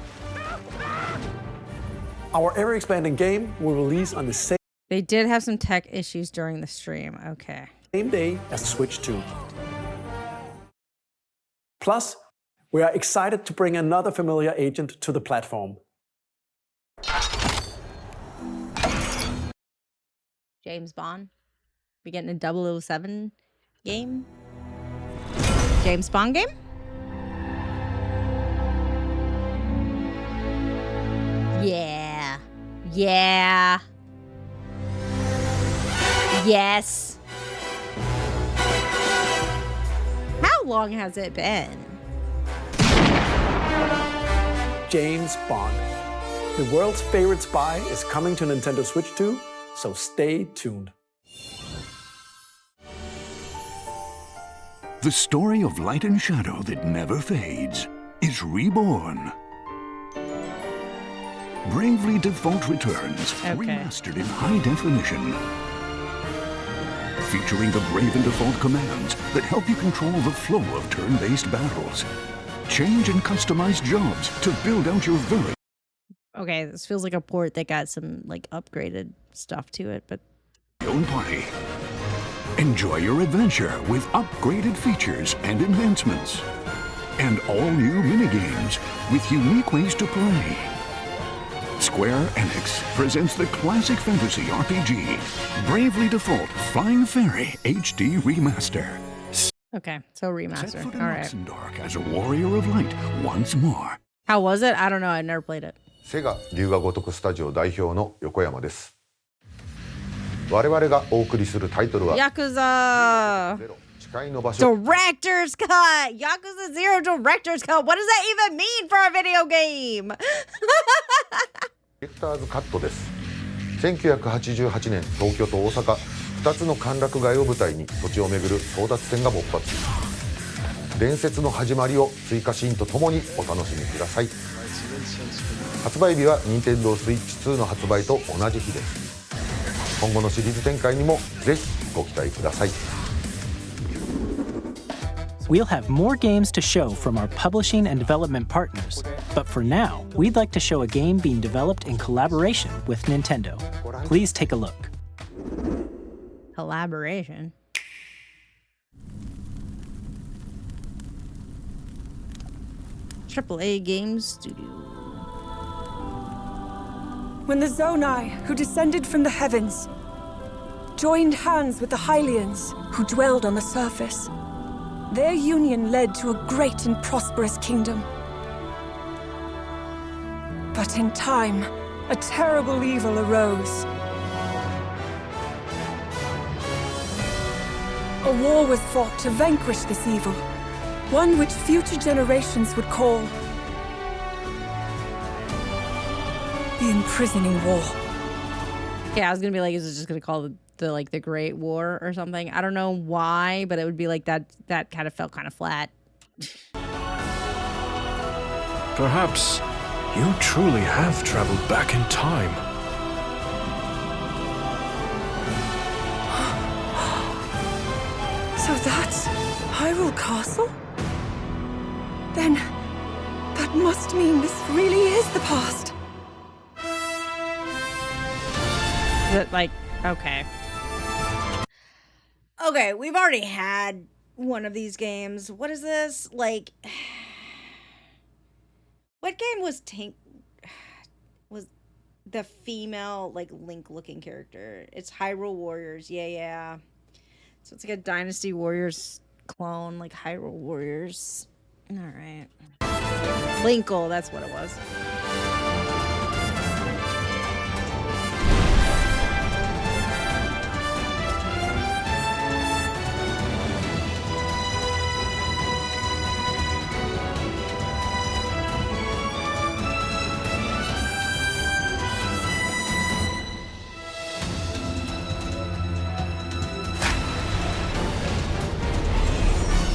Our ever-expanding game will release on the same... They did have some tech issues during the stream. Okay. Same day as Switch 2. Plus, we are excited to bring another familiar agent to the platform. James Bond. We getting a 007 game? James Bond game? Yeah. Yeah. Yes. How long has it been? James Bond. The world's favorite spy is coming to Nintendo Switch 2, so stay tuned. The story of light and shadow that never fades is reborn. Bravely Default returns, remastered in high definition. Featuring the Brave and Default commands that help you control the flow of turn-based battles. Change and customize jobs to build out your very Okay, this feels like a port that got some like upgraded stuff to it, but own party. Enjoy your adventure with upgraded features and enhancements. And all new minigames with unique ways to play. Square Enix presents the classic fantasy RPG, Bravely Default Flying Fairy HD Remaster. okay, so remaster. All right. Dark as a warrior of light once more. How was it? I don't know. I never played it. セガ龍が如くスタジオ代表の横山です。我々がお送りするタイトルは Yakuza 誓いの場所 Director's Cut! Yakuza 0 Director's Cut! What does that even mean for a video game? ディレクターズカットです。1988年東京と大阪2つの歓楽街を舞台に土地を巡る争奪戦が勃発。伝説の始まりを追加シーンとともにお楽しみください。発売日は Nintendo Switch 2の発売と同じ日です。今後のシリーズ展開にもぜひご期待ください。We'll have more games to show from our publishing and development partners, but for now, we'd like to show a game being developed in collaboration with Nintendo. Please take a look. Collaboration. AAA Games Studio. When the Zonai, who descended from the heavens, joined hands with the Hylians, who dwelled on the surface, their union led to a great and prosperous kingdom. But in time, a terrible evil arose. A war was fought to vanquish this evil, one which future generations would call the Imprisoning War. Yeah, I was gonna be like, is it just gonna call the Great War or something? I don't know why, but it would be like that. That kind of felt kind of flat. Perhaps you truly have traveled back in time. So that's Hyrule Castle? Then that must mean this really is the past. Like, okay. Okay, we've already had one of these games. What is this? Like, what game was was the female, like, Link-looking character? It's Hyrule Warriors. Yeah. So it's like a Dynasty Warriors clone, like Hyrule Warriors. All right. Linkle, that's what it was.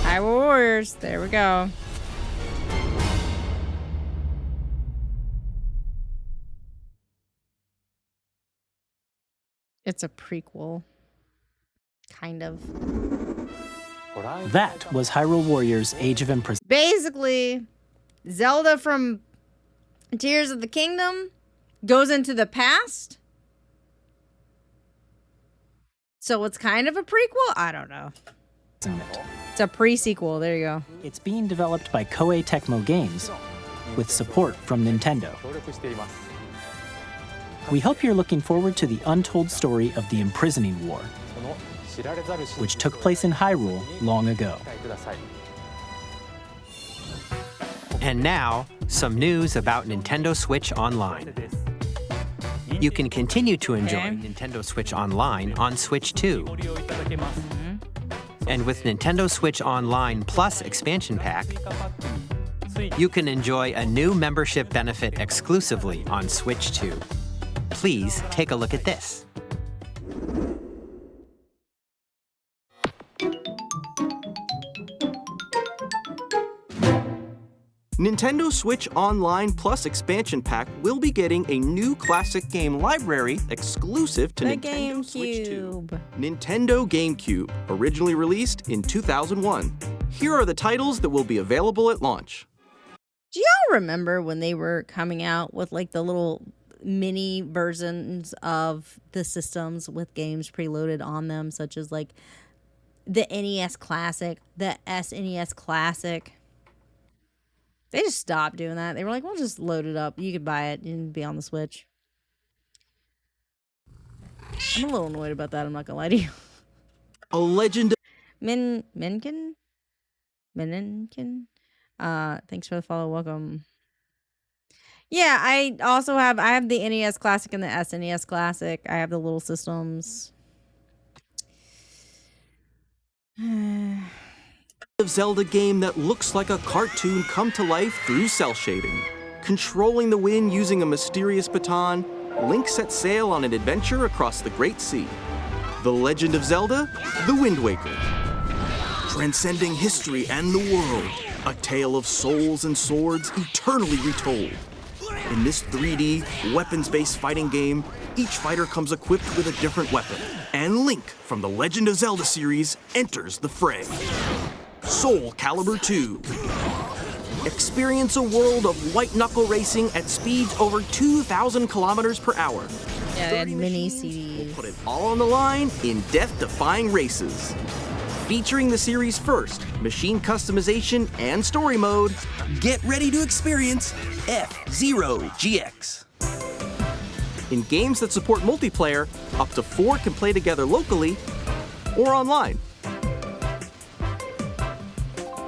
Hyrule Warriors, there we go. It's a prequel. Kind of. That was Hyrule Warriors Age of Imprisonment. Basically, Zelda from Tears of the Kingdom goes into the past. So it's kind of a prequel? I don't know. It's a pre-sequel. There you go. It's being developed by Koei Tecmo Games with support from Nintendo. We hope you're looking forward to the untold story of the Imprisoning War, which took place in Hyrule long ago. And now, some news about Nintendo Switch Online. You can continue to enjoy Nintendo Switch Online on Switch 2. And with Nintendo Switch Online Plus Expansion Pack, you can enjoy a new membership benefit exclusively on Switch 2. Please take a look at this. Nintendo Switch Online Plus Expansion Pack will be getting a new classic game library exclusive to Nintendo Switch 2. Nintendo GameCube, originally released in 2001. Here are the titles that will be available at launch. Do y'all remember when they were coming out with like the little mini versions of the systems with games preloaded on them, such as like the NES Classic, the SNES Classic? They just stopped doing that. They were like, we'll just load it up. You could buy it and be on the Switch. I'm a little annoyed about that, I'm not gonna lie to you. A legend of Menken? Thanks for the follow. Welcome. Yeah, I have the NES Classic and the SNES Classic. I have the little systems. of Zelda game that looks like a cartoon come to life through cell shading. Controlling the wind using a mysterious baton, Link sets sail on an adventure across the Great Sea. The Legend of Zelda: The Wind Waker. Transcending history and the world, a tale of souls and swords eternally retold. In this 3D, weapons-based fighting game, each fighter comes equipped with a different weapon, and Link from the Legend of Zelda series enters the fray. Soul Calibur 2. Experience a world of white-knuckle racing at speeds over 2,000 kilometers per hour. Yeah, they had mini CDs. Put it all on the line in death-defying races. Featuring the series' first machine customization and story mode, get ready to experience F-Zero GX. In games that support multiplayer, up to 4 can play together locally or online.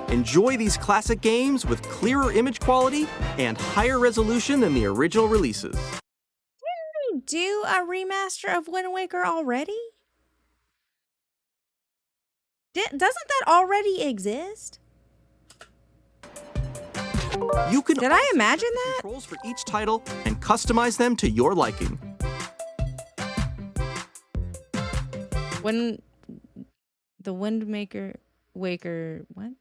Enjoy these classic games with clearer image quality and higher resolution than the original releases. Didn't they do a remaster of Wind Waker already? Doesn't that already exist? You can Did I imagine that? Controls for each title and customize them to your liking. When the Wind Waker what?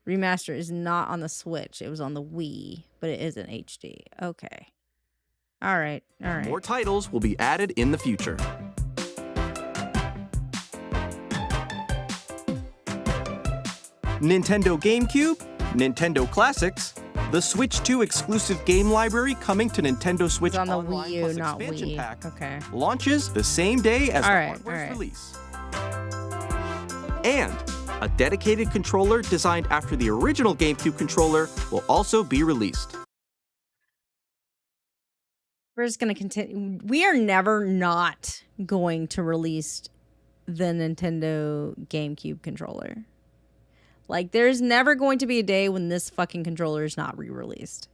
Remaster is not on the Switch. It was on the Wii, but it is in HD. Okay. All right. More titles will be added in the future. Nintendo GameCube, Nintendo Classics, the Switch 2 exclusive game library coming to Nintendo Switch It's on the Online Wii U, Plus not expansion Wii. pack Okay. launches the same day as the hardware's release. And a dedicated controller designed after the original GameCube controller will also be released. We're just going to continue. We are never not going to release the Nintendo GameCube controller. Like, there's never going to be a day when this fucking controller is not re-released.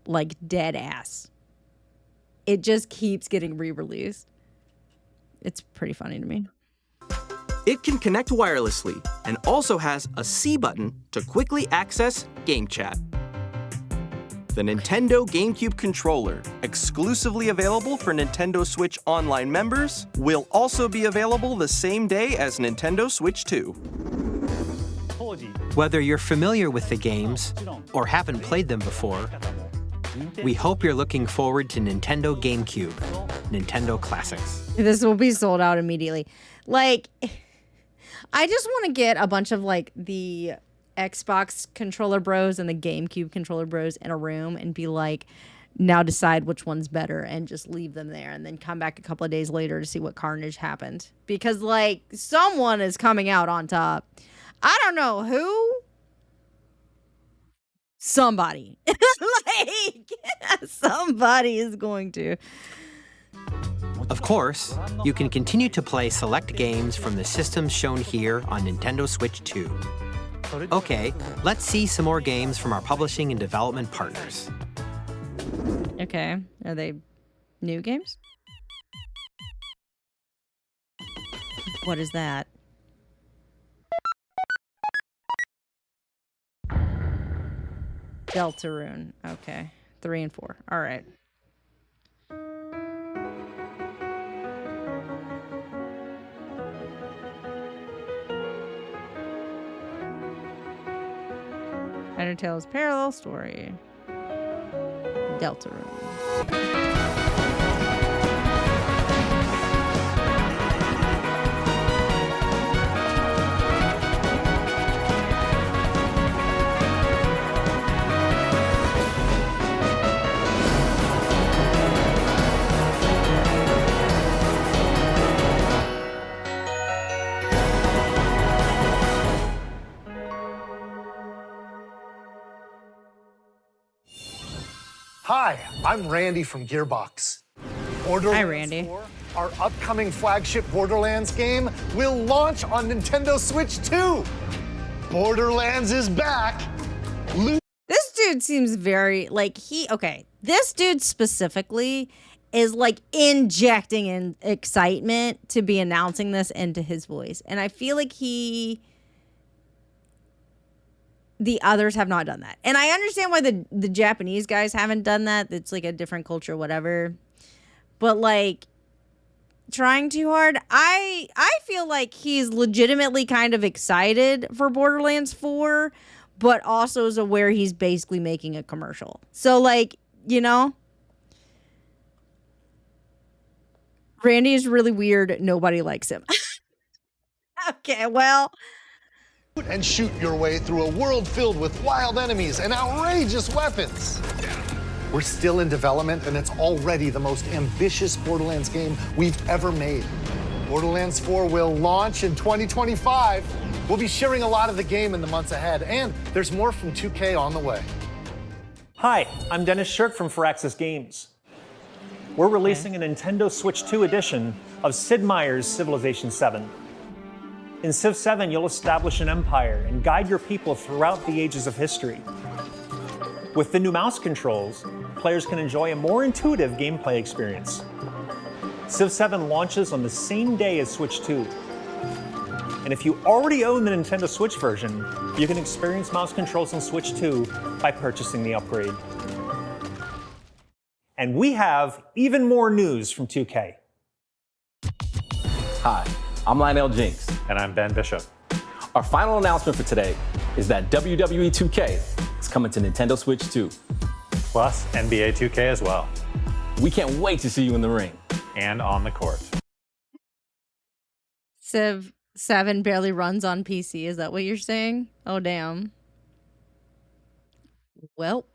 Like, dead ass. It just keeps getting re-released. It's pretty funny to me. It can connect wirelessly and also has a C button to quickly access Game Chat. The Nintendo GameCube controller, exclusively available for Nintendo Switch Online members, will also be available the same day as Nintendo Switch 2. Whether you're familiar with the games or haven't played them before, we hope you're looking forward to Nintendo GameCube, Nintendo Classics. This will be sold out immediately. Like, I just want to get a bunch of, like, the Xbox controller bros and the GameCube controller bros in a room and be like, now decide which one's better, and just leave them there and then come back a couple of days later to see what carnage happened. Because, like, someone is coming out on top. I don't know who. Somebody. Like, like, somebody is going to. Of course, you can continue to play select games from the systems shown here on Nintendo Switch 2. Okay, let's see some more games from our publishing and development partners. Okay, are they new games? What is that? Deltarune. Okay, 3 and 4. All right. Undertale's parallel story. Deltarune. Hi, I'm Randy from Gearbox. Borderlands Hi, Randy. 4, our upcoming flagship Borderlands game, will launch on Nintendo Switch 2. Borderlands is back. This dude seems very, like, this dude specifically is, like, injecting in excitement to be announcing this into his voice. And I feel like the others have not done that. And I understand why the Japanese guys haven't done that. It's like a different culture, whatever. But like trying too hard. I feel like he's legitimately kind of excited for Borderlands 4, but also is aware he's basically making a commercial. So like, you know, Randy is really weird. Nobody likes him. Okay, well, and shoot your way through a world filled with wild enemies and outrageous weapons. We're still in development, and it's already the most ambitious Borderlands game we've ever made. Borderlands 4 will launch in 2025. We'll be sharing a lot of the game in the months ahead, and there's more from 2K on the way. Hi, I'm Dennis Shirk from Firaxis Games. We're releasing a Nintendo Switch 2 edition of Sid Meier's Civilization 7. In Civ 7, you'll establish an empire and guide your people throughout the ages of history. With the new mouse controls, players can enjoy a more intuitive gameplay experience. Civ 7 launches on the same day as Switch 2. And if you already own the Nintendo Switch version, you can experience mouse controls on Switch 2 by purchasing the upgrade. And we have even more news from 2K. Hi, I'm Lionel Jinks. And I'm Ben Bishop. Our final announcement for today is that WWE 2K is coming to Nintendo Switch 2. Plus NBA 2K as well. We can't wait to see you in the ring. And on the court. Civ 7 barely runs on PC. Is that what you're saying? Oh, damn. Welp.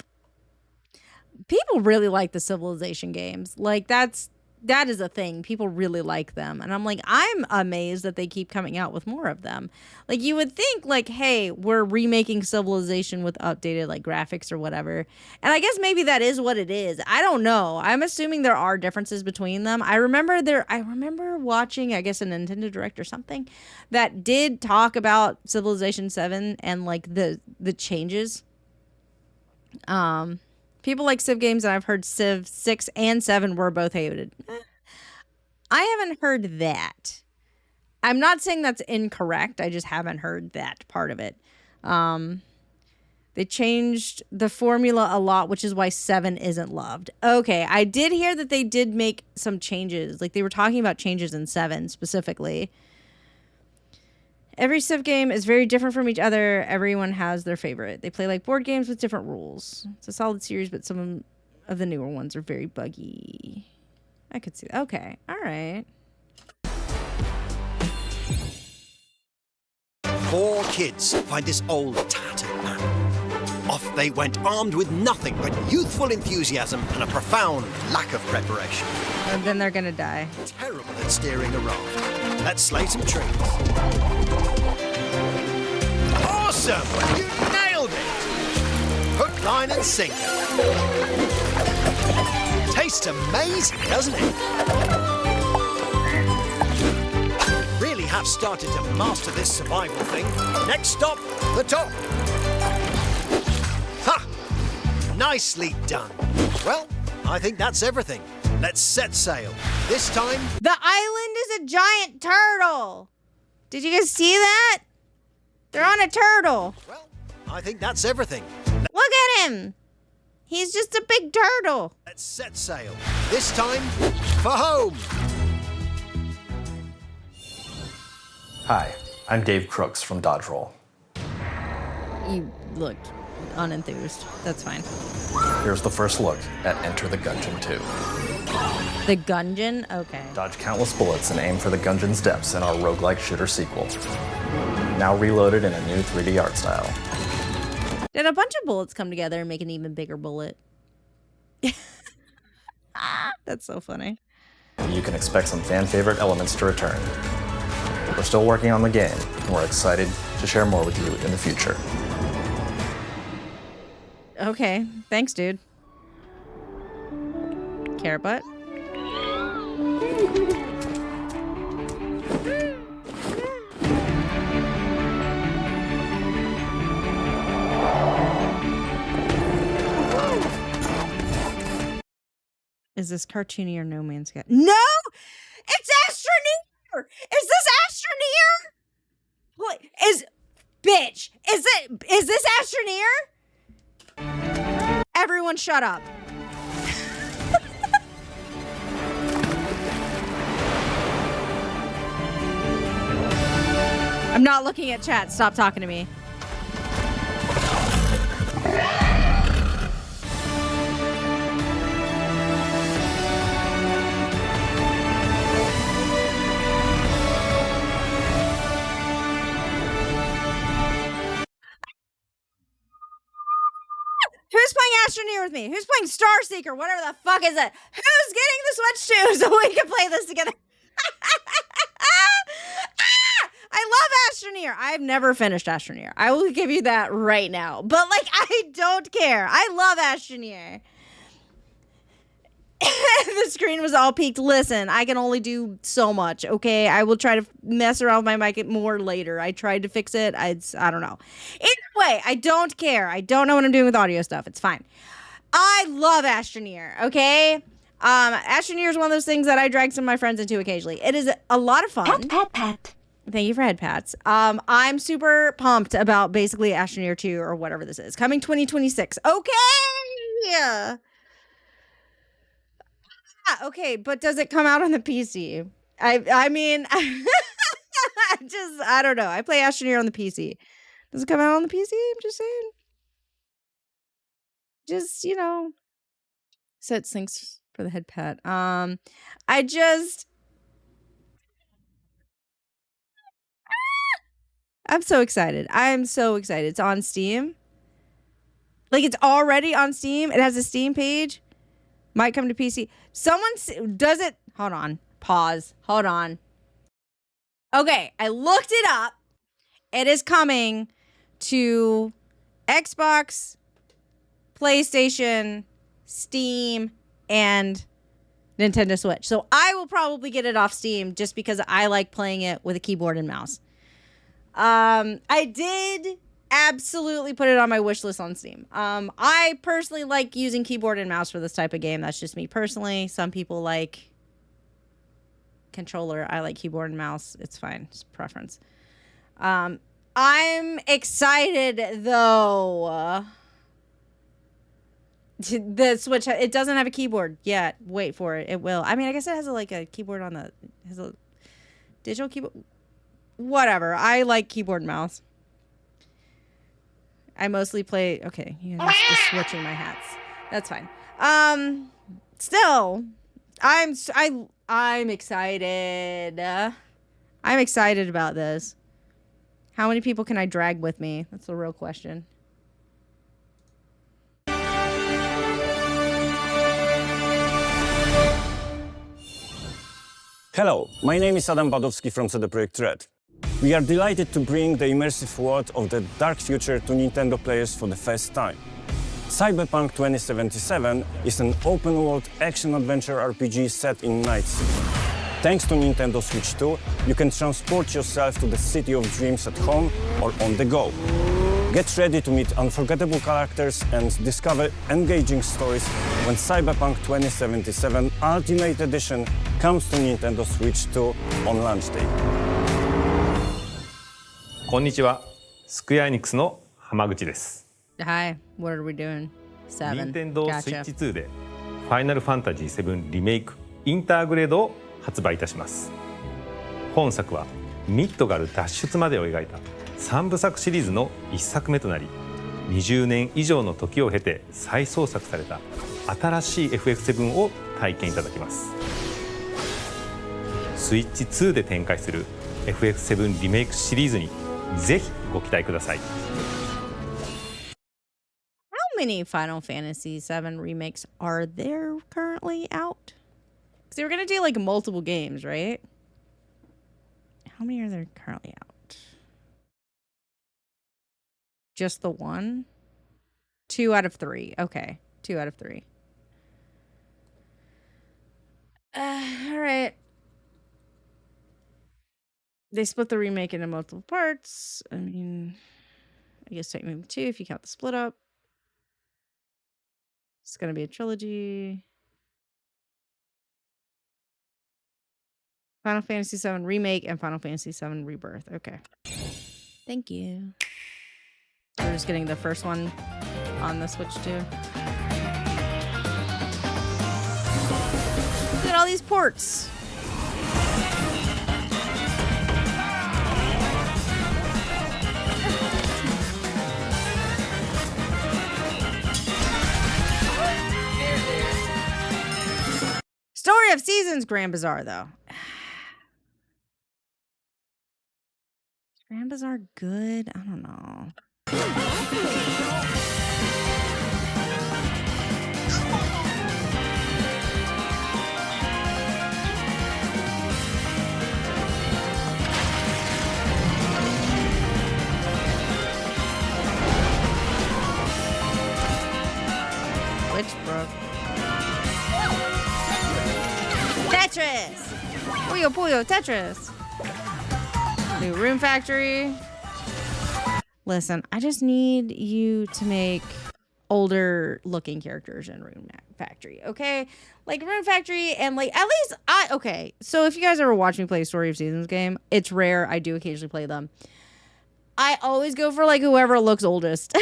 People really like the Civilization games. Like, that is a thing. People really like them. And I'm like, I'm amazed that they keep coming out with more of them. Like, you would think, like, hey, we're remaking Civilization with updated, like, graphics or whatever. And I guess maybe that is what it is. I don't know. I'm assuming there are differences between them. I remember watching, I guess, a Nintendo Direct or something that did talk about Civilization 7 and, like, the changes. People like Civ games, and I've heard Civ 6 and 7 were both hated. I haven't heard that. I'm not saying that's incorrect. I just haven't heard that part of it. They changed the formula a lot, which is why 7 isn't loved. Okay, I did hear that they did make some changes. Like, they were talking about changes in 7 specifically. Every Civ game is very different from each other. Everyone has their favorite. They play like board games with different rules. It's a solid series, but some of the newer ones are very buggy. I could see that. Okay. All right. 4 kids find this old tattered map. Off they went armed with nothing but youthful enthusiasm and a profound lack of preparation. And then they're gonna die. Terrible at steering a raft. Let's slay some trees. Awesome! You nailed it! Put line and sinker. Tastes amazing, doesn't it? Really have started to master this survival thing. Next stop, the top. Ha! Nicely done. Well, I think that's everything. Let's set sail. This time... The island is a giant turtle. Did you guys see that? They're on a turtle. Well, I think that's everything. Look at him. He's just a big turtle. Let's set sail. This time, for home. Hi, I'm Dave Crooks from Dodge Roll. You looked unenthused. That's fine. Here's the first look at Enter the Gungeon 2. The Gungeon? Okay. Dodge countless bullets and aim for the Gungeon's depths in our roguelike shooter sequel. Now reloaded in a new 3D art style. Did a bunch of bullets come together and make an even bigger bullet? That's so funny. You can expect some fan-favorite elements to return. We're still working on the game, and we're excited to share more with you in the future. Okay, thanks, dude. Carrot butt. Is this cartoony or No Man's Sky? No! It's Astroneer! Is this Astroneer? What is bitch? Is this Astroneer? Everyone shut up. I'm not looking at chat. Stop talking to me. Who's playing Astroneer with me? Who's playing Starseeker? Whatever the fuck is it? Who's getting the Switch 2 so we can play this together? I love Astroneer. I've never finished Astroneer. I will give you that right now. But, like, I don't care. I love Astroneer. The screen was all peaked. Listen, I can only do so much, okay? I will try to mess around with my mic more later. I tried to fix it. I don't know. Either way, I don't care. I don't know what I'm doing with audio stuff. It's fine. I love Astroneer, okay? Astroneer is one of those things that I drag some of my friends into occasionally. It is a lot of fun. Pat. Thank you for head pats. I'm super pumped about basically Astroneer 2 or whatever this is. Coming 2026. Okay! Okay, but does it come out on the PC? I mean, I don't know. I play Astroneer on the PC. Does it come out on the PC? I'm just saying. Just, you know. Sets thanks for the head pat. I'm so excited. I'm so excited. It's on Steam. Like, it's already on Steam. It has a Steam page. Might come to PC. Someone does it. Hold on. Pause. Hold on. Okay, I looked it up. It is coming to Xbox, PlayStation, Steam, and Nintendo Switch. So I will probably get it off Steam just because I like playing it with a keyboard and mouse. I did absolutely put it on my wish list on Steam. I personally like using keyboard and mouse for this type of game. That's just me personally. Some people like controller. I like keyboard and mouse. It's fine. It's preference. I'm excited though. The Switch, it doesn't have a keyboard yet. Wait for it. It will. I mean, I guess it has a keyboard on the, has a digital keyboard. Whatever. I like keyboard and mouse. I mostly play. Okay, you know, just switching my hats. That's fine. Still, I'm excited. I'm excited about this. How many people can I drag with me? That's the real question. Hello, my name is Adam Badowski from CD Projekt Red. We are delighted to bring the immersive world of the dark future to Nintendo players for the first time. Cyberpunk 2077 is an open-world action-adventure RPG set in Night City. Thanks to Nintendo Switch 2, you can transport yourself to the City of Dreams at home or on the go. Get ready to meet unforgettable characters and discover engaging stories when Cyberpunk 2077 Ultimate Edition comes to Nintendo Switch 2 on launch day. こんにちは。スクエアエニックスの浜口です。Hi, what are we doing? 7. Nintendo Gotcha. Switch 2でファイナルファンタジー7リメイクインターグレードを発売いたします。本作はミッドガル脱出までを描いた3部作シリーズの1作目となり、20年以上の時を経て再創作された新しい FF7 を体験いただきます。スイッチ2で展開する FF7 リメイクシリーズにぜひご期待ください。How many Final Fantasy VII remakes are there currently out? Because they were going to do like multiple games, right? How many are there currently out? Just the one? 2 out of 3. Okay. 2 out of 3. All right. They split the remake into multiple parts. I mean, I guess technically 2 if you count the split up. It's going to be a trilogy. Final Fantasy VII Remake and Final Fantasy VII Rebirth. Okay. Thank you. We're just getting the first one on the Switch too. Look at all these ports. Story of Seasons Grand Bazaar, though. Is Grand Bazaar good? I don't know. Witchbrook. Tetris! Puyo Puyo Tetris! New Room Factory. Listen, I just need you to make older looking characters in Room Factory, okay? Like Room Factory and like, at least okay. So if you guys ever watch me play a Story of Seasons game, it's rare. I do occasionally play them. I always go for like whoever looks oldest.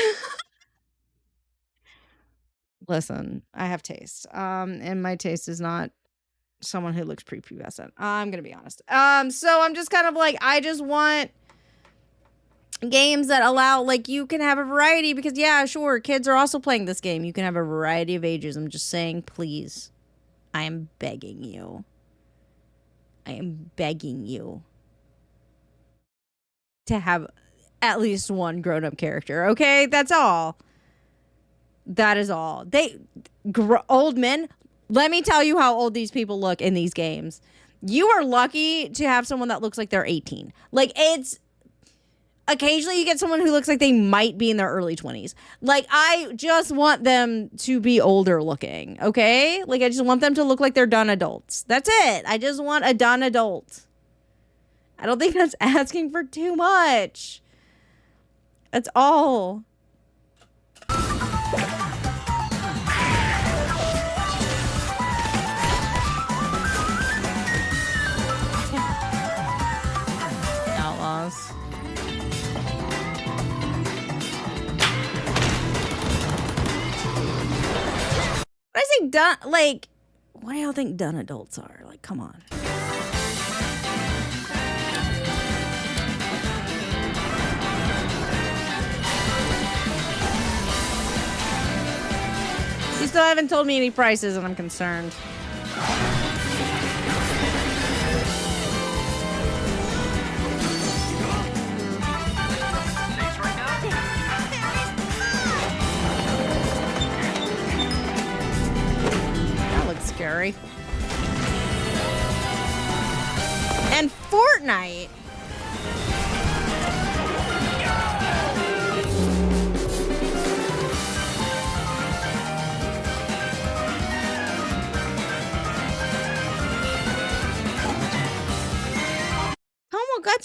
Listen, I have taste. And my taste is not someone who looks prepubescent. I'm gonna be honest. So I'm just kind of like, I just want games that allow, like, you can have a variety, because yeah, sure, kids are also playing this game. You can have a variety of ages. I'm just saying, please, I am begging you. I am begging you to have at least one grown-up character, okay? That's all. That is all. Old men. Let me tell you how old these people look in these games. You are lucky to have someone that looks like they're 18. Like, it's... Occasionally you get someone who looks like they might be in their early 20s. Like, I just want them to be older looking, okay? Like, I just want them to look like they're done adults. That's it. I just want a done adult. I don't think that's asking for too much. That's all. Outlaws. I say done, like, what do y'all think done adults are? Like, come on. You still haven't told me any prices, and I'm concerned. Scary. And Fortnite.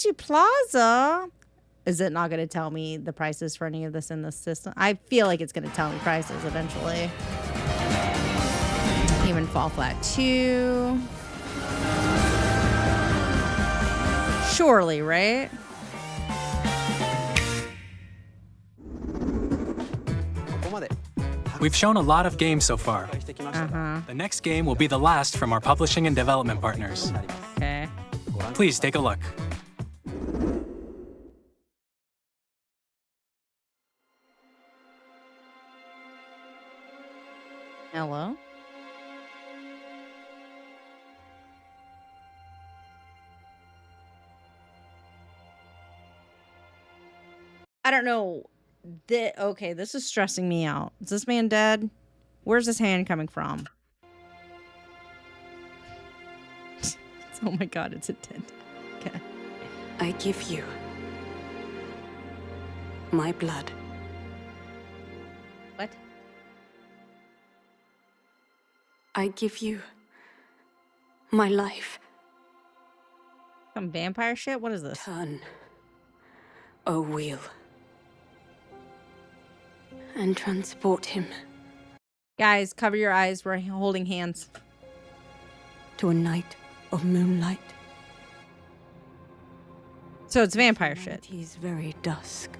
Fancy Plaza. Is it not going to tell me the prices for any of this in the system? I feel like it's going to tell me prices eventually. Even Fall Flat 2. Surely, right? We've shown a lot of games so far. Uh-huh. The next game will be the last from our publishing and development partners. Okay. Please take a look. Hello? I don't know. Okay, this is stressing me out. Is this man dead? Where's his hand coming from? Oh my god, it's a dead. Okay. I give you my blood. What? I give you my life. Some vampire shit? What is this? Turn a wheel and transport him Guys, cover your eyes. We're holding hands. to a night of moonlight. So it's vampire shit. Humanity's very dusk.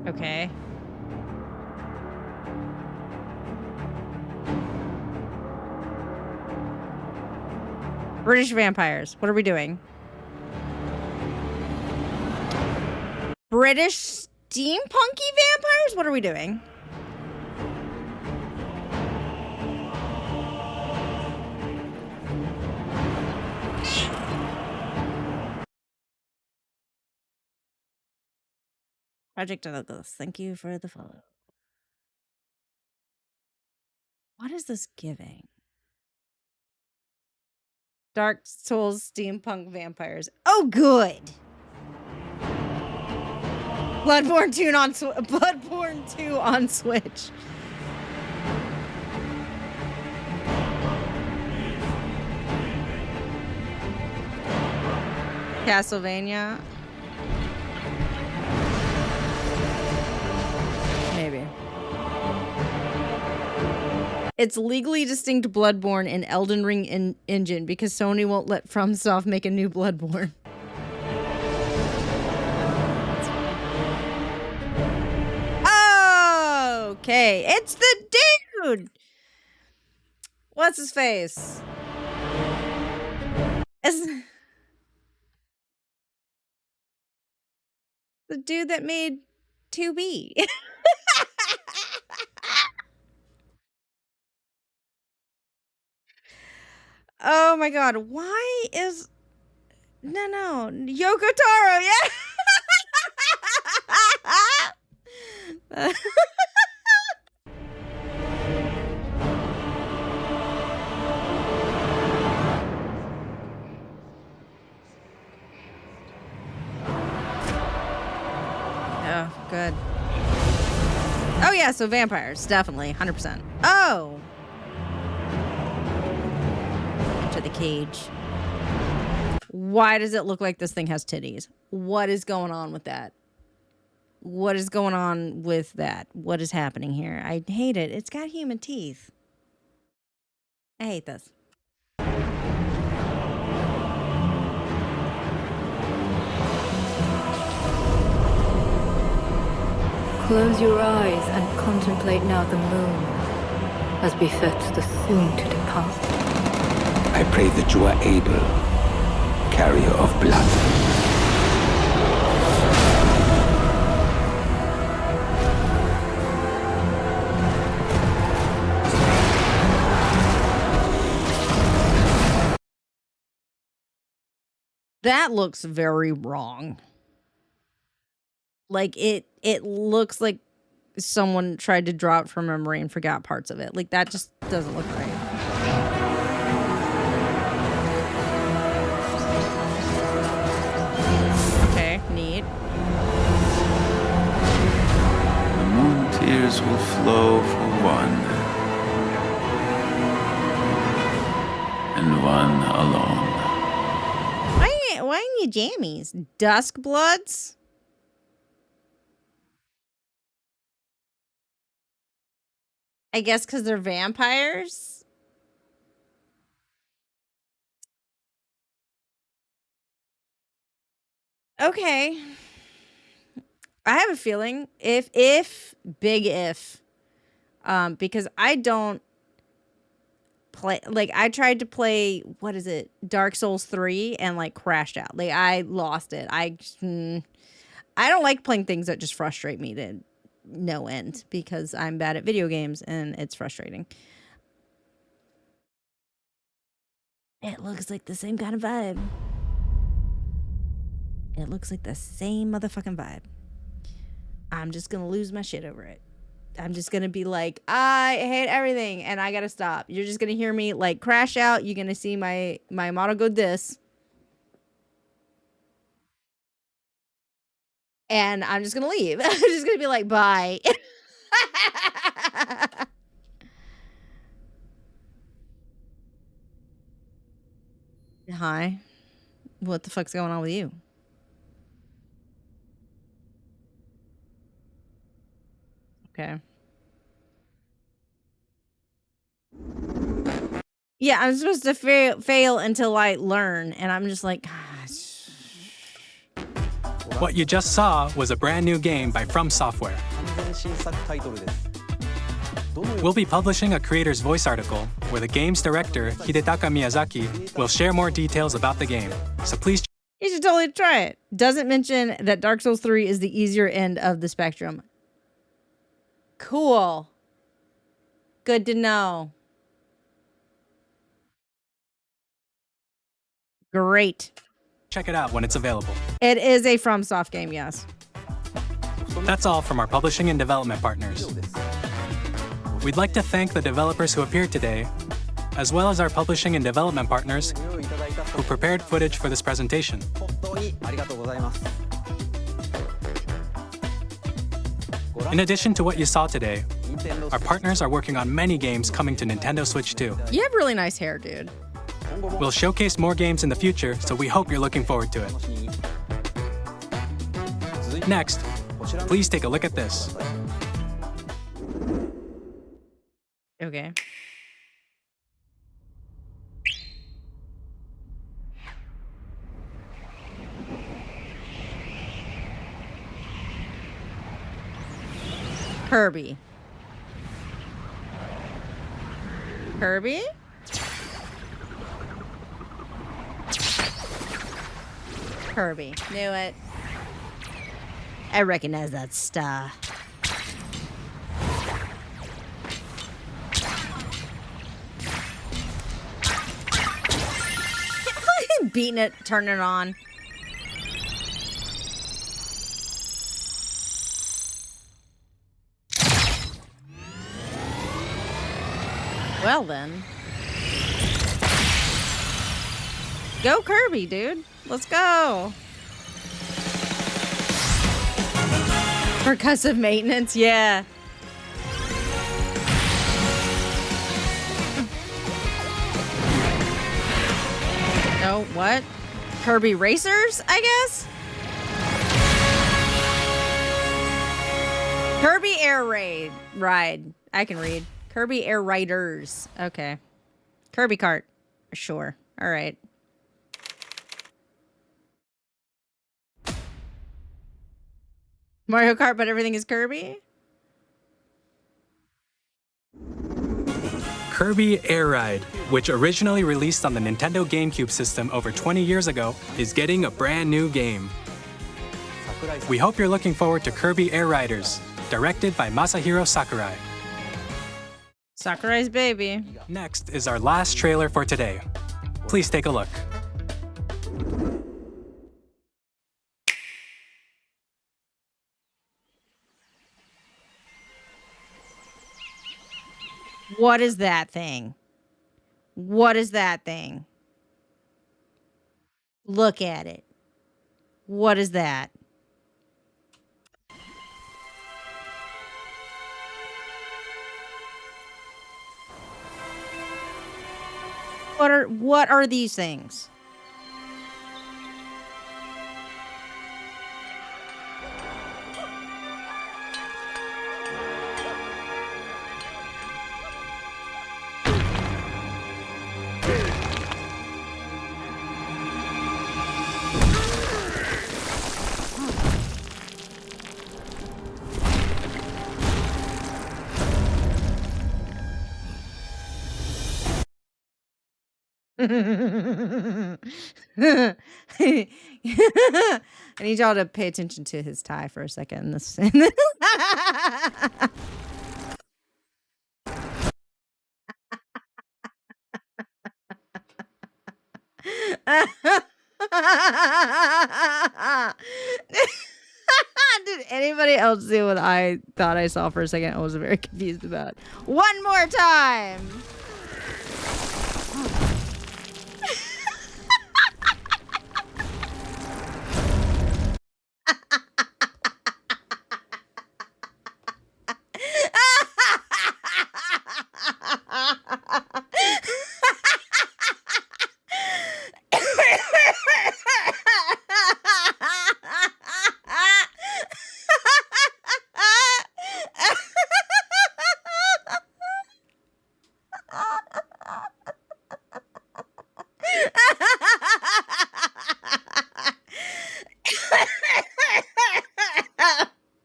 Okay. British vampires. What are we doing? British steampunky vampires? What are we doing? Project Douglas, thank you for the follow. What is this giving? Dark Souls steampunk vampires. Oh, good. Bloodborne 2 on Bloodborne 2 on Switch. Castlevania. Maybe. It's legally distinct Bloodborne and Elden Ring engine because Sony won't let FromSoft make a new Bloodborne. Okay, it's the dude. What's his face? It's the dude that made 2B. Oh my god, why is... No, Yoko Taro, yeah! Oh, good. Oh yeah, so vampires, definitely, 100%. Oh! Enter the cage. Why does it look like this thing has titties? What is going on with that? What is going on with that? What is happening here? I hate it. It's got human teeth. I hate this. Close your eyes and contemplate now the moon, as befits the soon to depart. I pray that you are able, carrier of blood. That looks very wrong. Like it looks like someone tried to draw it from memory and forgot parts of it. Like that just doesn't look right. Okay, neat. tears will flow for one, and one alone. Why ain't you jammies? Dusk Bloods? I guess because they're vampires? Okay. I have a feeling because I don't play, like, I tried to play, what is it, Dark Souls 3 and like crashed out. Like, I lost it. I don't like playing things that just frustrate me to no end because I'm bad at video games and it's frustrating. It looks like the same kind of vibe. It looks like the same motherfucking vibe. I'm just gonna lose my shit over it. I'm just gonna be like, I hate everything and I gotta stop. You're just gonna hear me like crash out. You're gonna see my model go this. And I'm just gonna leave. I'm just gonna be like, bye. Hi. What the fuck's going on with you? Okay. Yeah, I'm supposed to fail until I learn, and I'm just like, gosh. What you just saw was a brand new game by From Software. We'll be publishing a creator's voice article where the game's director, Hidetaka Miyazaki, will share more details about the game. So please... You should totally try it. Doesn't mention that Dark Souls 3 is the easier end of the spectrum. Cool. Good to know. Great. Check it out when it's available. It is a FromSoft game, yes. That's all from our publishing and development partners. We'd like to thank the developers who appeared today, as well as our publishing and development partners who prepared footage for this presentation. In addition to what you saw today, our partners are working on many games coming to Nintendo Switch 2. You have really nice hair, dude. We'll showcase more games in the future, so we hope you're looking forward to it. Next, please take a look at this. Okay. Kirby. Kirby? Kirby. Knew it. I recognize that star. Beating it, turning it on. Well then. Go Kirby, dude. Let's go. Percussive maintenance, yeah. Oh, what? Kirby Racers, I guess? Kirby Air Ride. I can read. Kirby Air Riders. Okay. Kirby Kart. Sure. All right. Mario Kart, but everything is Kirby? Kirby Air Ride, which originally released on the Nintendo GameCube system over 20 years ago, is getting a brand new game. We hope you're looking forward to Kirby Air Riders, directed by Masahiro Sakurai. Sakurai's baby. Next is our last trailer for today. Please take a look. What is that thing? What is that thing? Look at it. What is that? What are these things? I need y'all to pay attention to his tie for a second. This Did anybody else see what I thought I saw for a second? I was very confused about. One more time.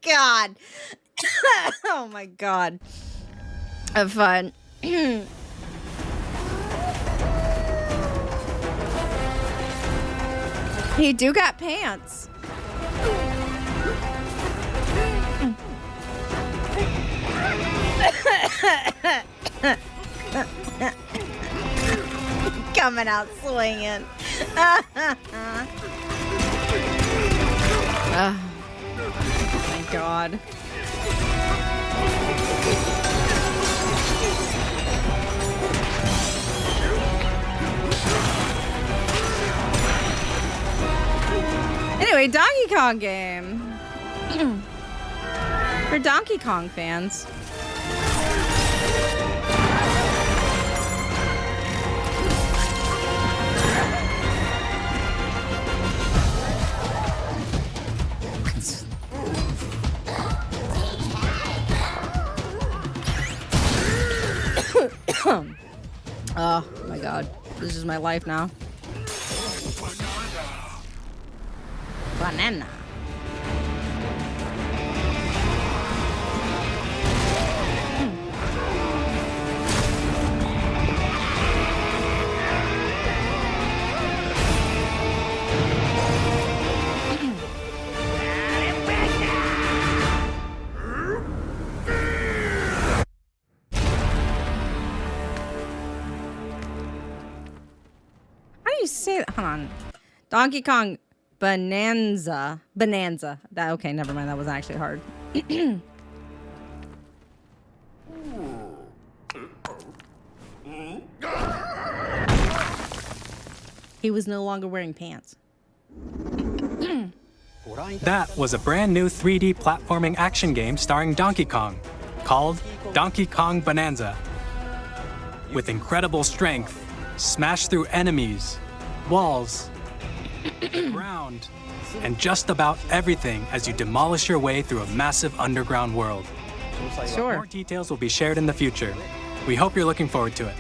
God. Oh my God. Have fun. He do got pants. Coming out swinging. Oh my God. Anyway, Donkey Kong game. For Donkey Kong fans. Oh my God. This is my life now. Banana. How do you say that? Hold on. Donkey Kong Bonanza. Okay, never mind. That was actually hard. He was no longer wearing pants. That was a brand new 3D platforming action game starring Donkey Kong, called Donkey Kong Bonanza. With incredible strength, smash through enemies, walls, the ground, and just about everything as you demolish your way through a massive underground world. Sure. More details will be shared in the future. We hope you're looking forward to it.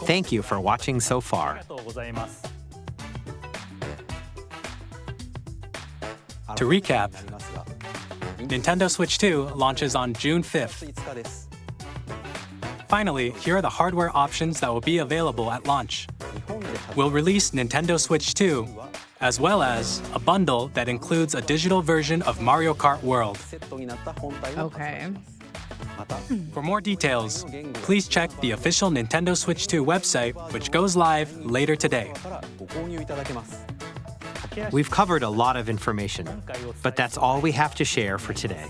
Thank you for watching so far. To recap, Nintendo Switch 2 launches on June 5th. Finally, here are the hardware options that will be available at launch. We'll release Nintendo Switch 2, as well as a bundle that includes a digital version of Mario Kart World. Okay. For more details, please check the official Nintendo Switch 2 website, which goes live later today. We've covered a lot of information, but that's all we have to share for today.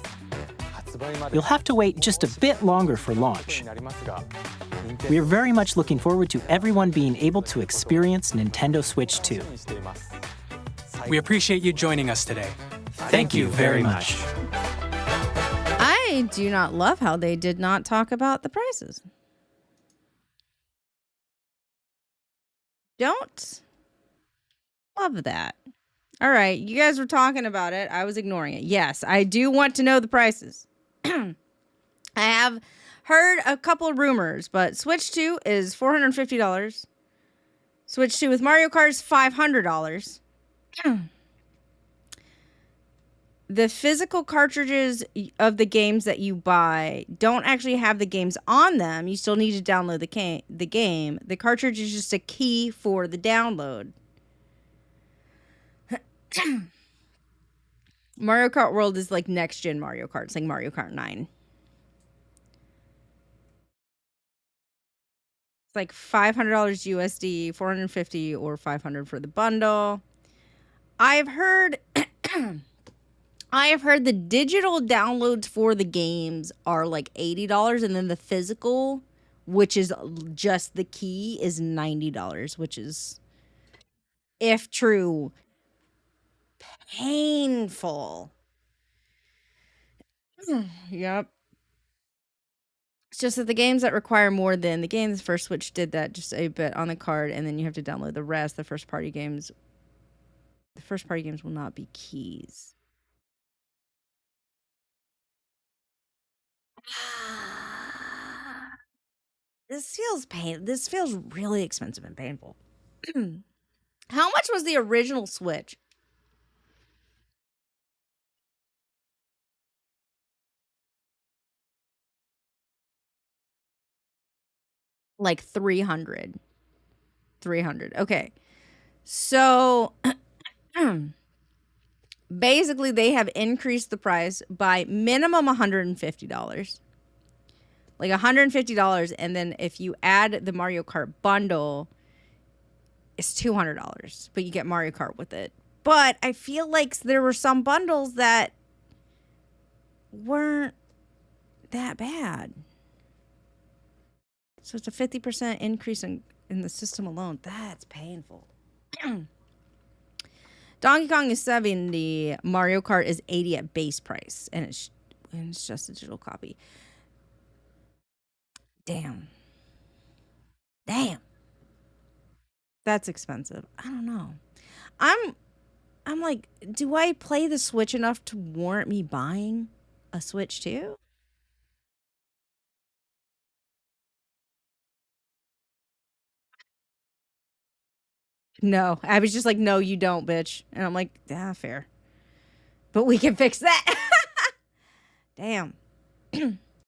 You'll have to wait just a bit longer for launch. We are very much looking forward to everyone being able to experience Nintendo Switch 2. We appreciate you joining us today. Thank you very much. I do not love how they did not talk about the prices. don't love that. All right, you guys were talking about it. I was ignoring it. Yes, I do want to know the prices. I have heard a couple of rumors, but Switch 2 is $450. Switch 2 with Mario Kart is $500. The physical cartridges of the games that you buy don't actually have the games on them. You still need to download the game. The cartridge is just a key for the download. Mario Kart World is like next gen Mario Kart. It's like Mario Kart 9. It's like $500 USD, $450 or $500 for the bundle. I've heard the digital downloads for the games are like $80, and then the physical, which is just the key, is $90, which is, if true, painful. Yep. It's just that the games that require more than the games, first Switch did that just a bit on the card, and then you have to download the rest. The first party games will not be keys. This feels really expensive and painful. How much was the original Switch? Like 300. 300. Okay. So basically they have increased the price by minimum $150. Like $150, and then if you add the Mario Kart bundle, it's $200, but you get Mario Kart with it. But I feel like there were some bundles that weren't that bad. So it's a 50% increase in the system alone. That's painful. Donkey Kong is $70. Mario Kart is $80 at base price, and it's just a digital copy. Damn. That's expensive. I don't know. I'm like, do I play the Switch enough to warrant me buying a Switch 2? No. I was just like, no, you don't, bitch. And I'm like, fair. But we can fix that. Damn.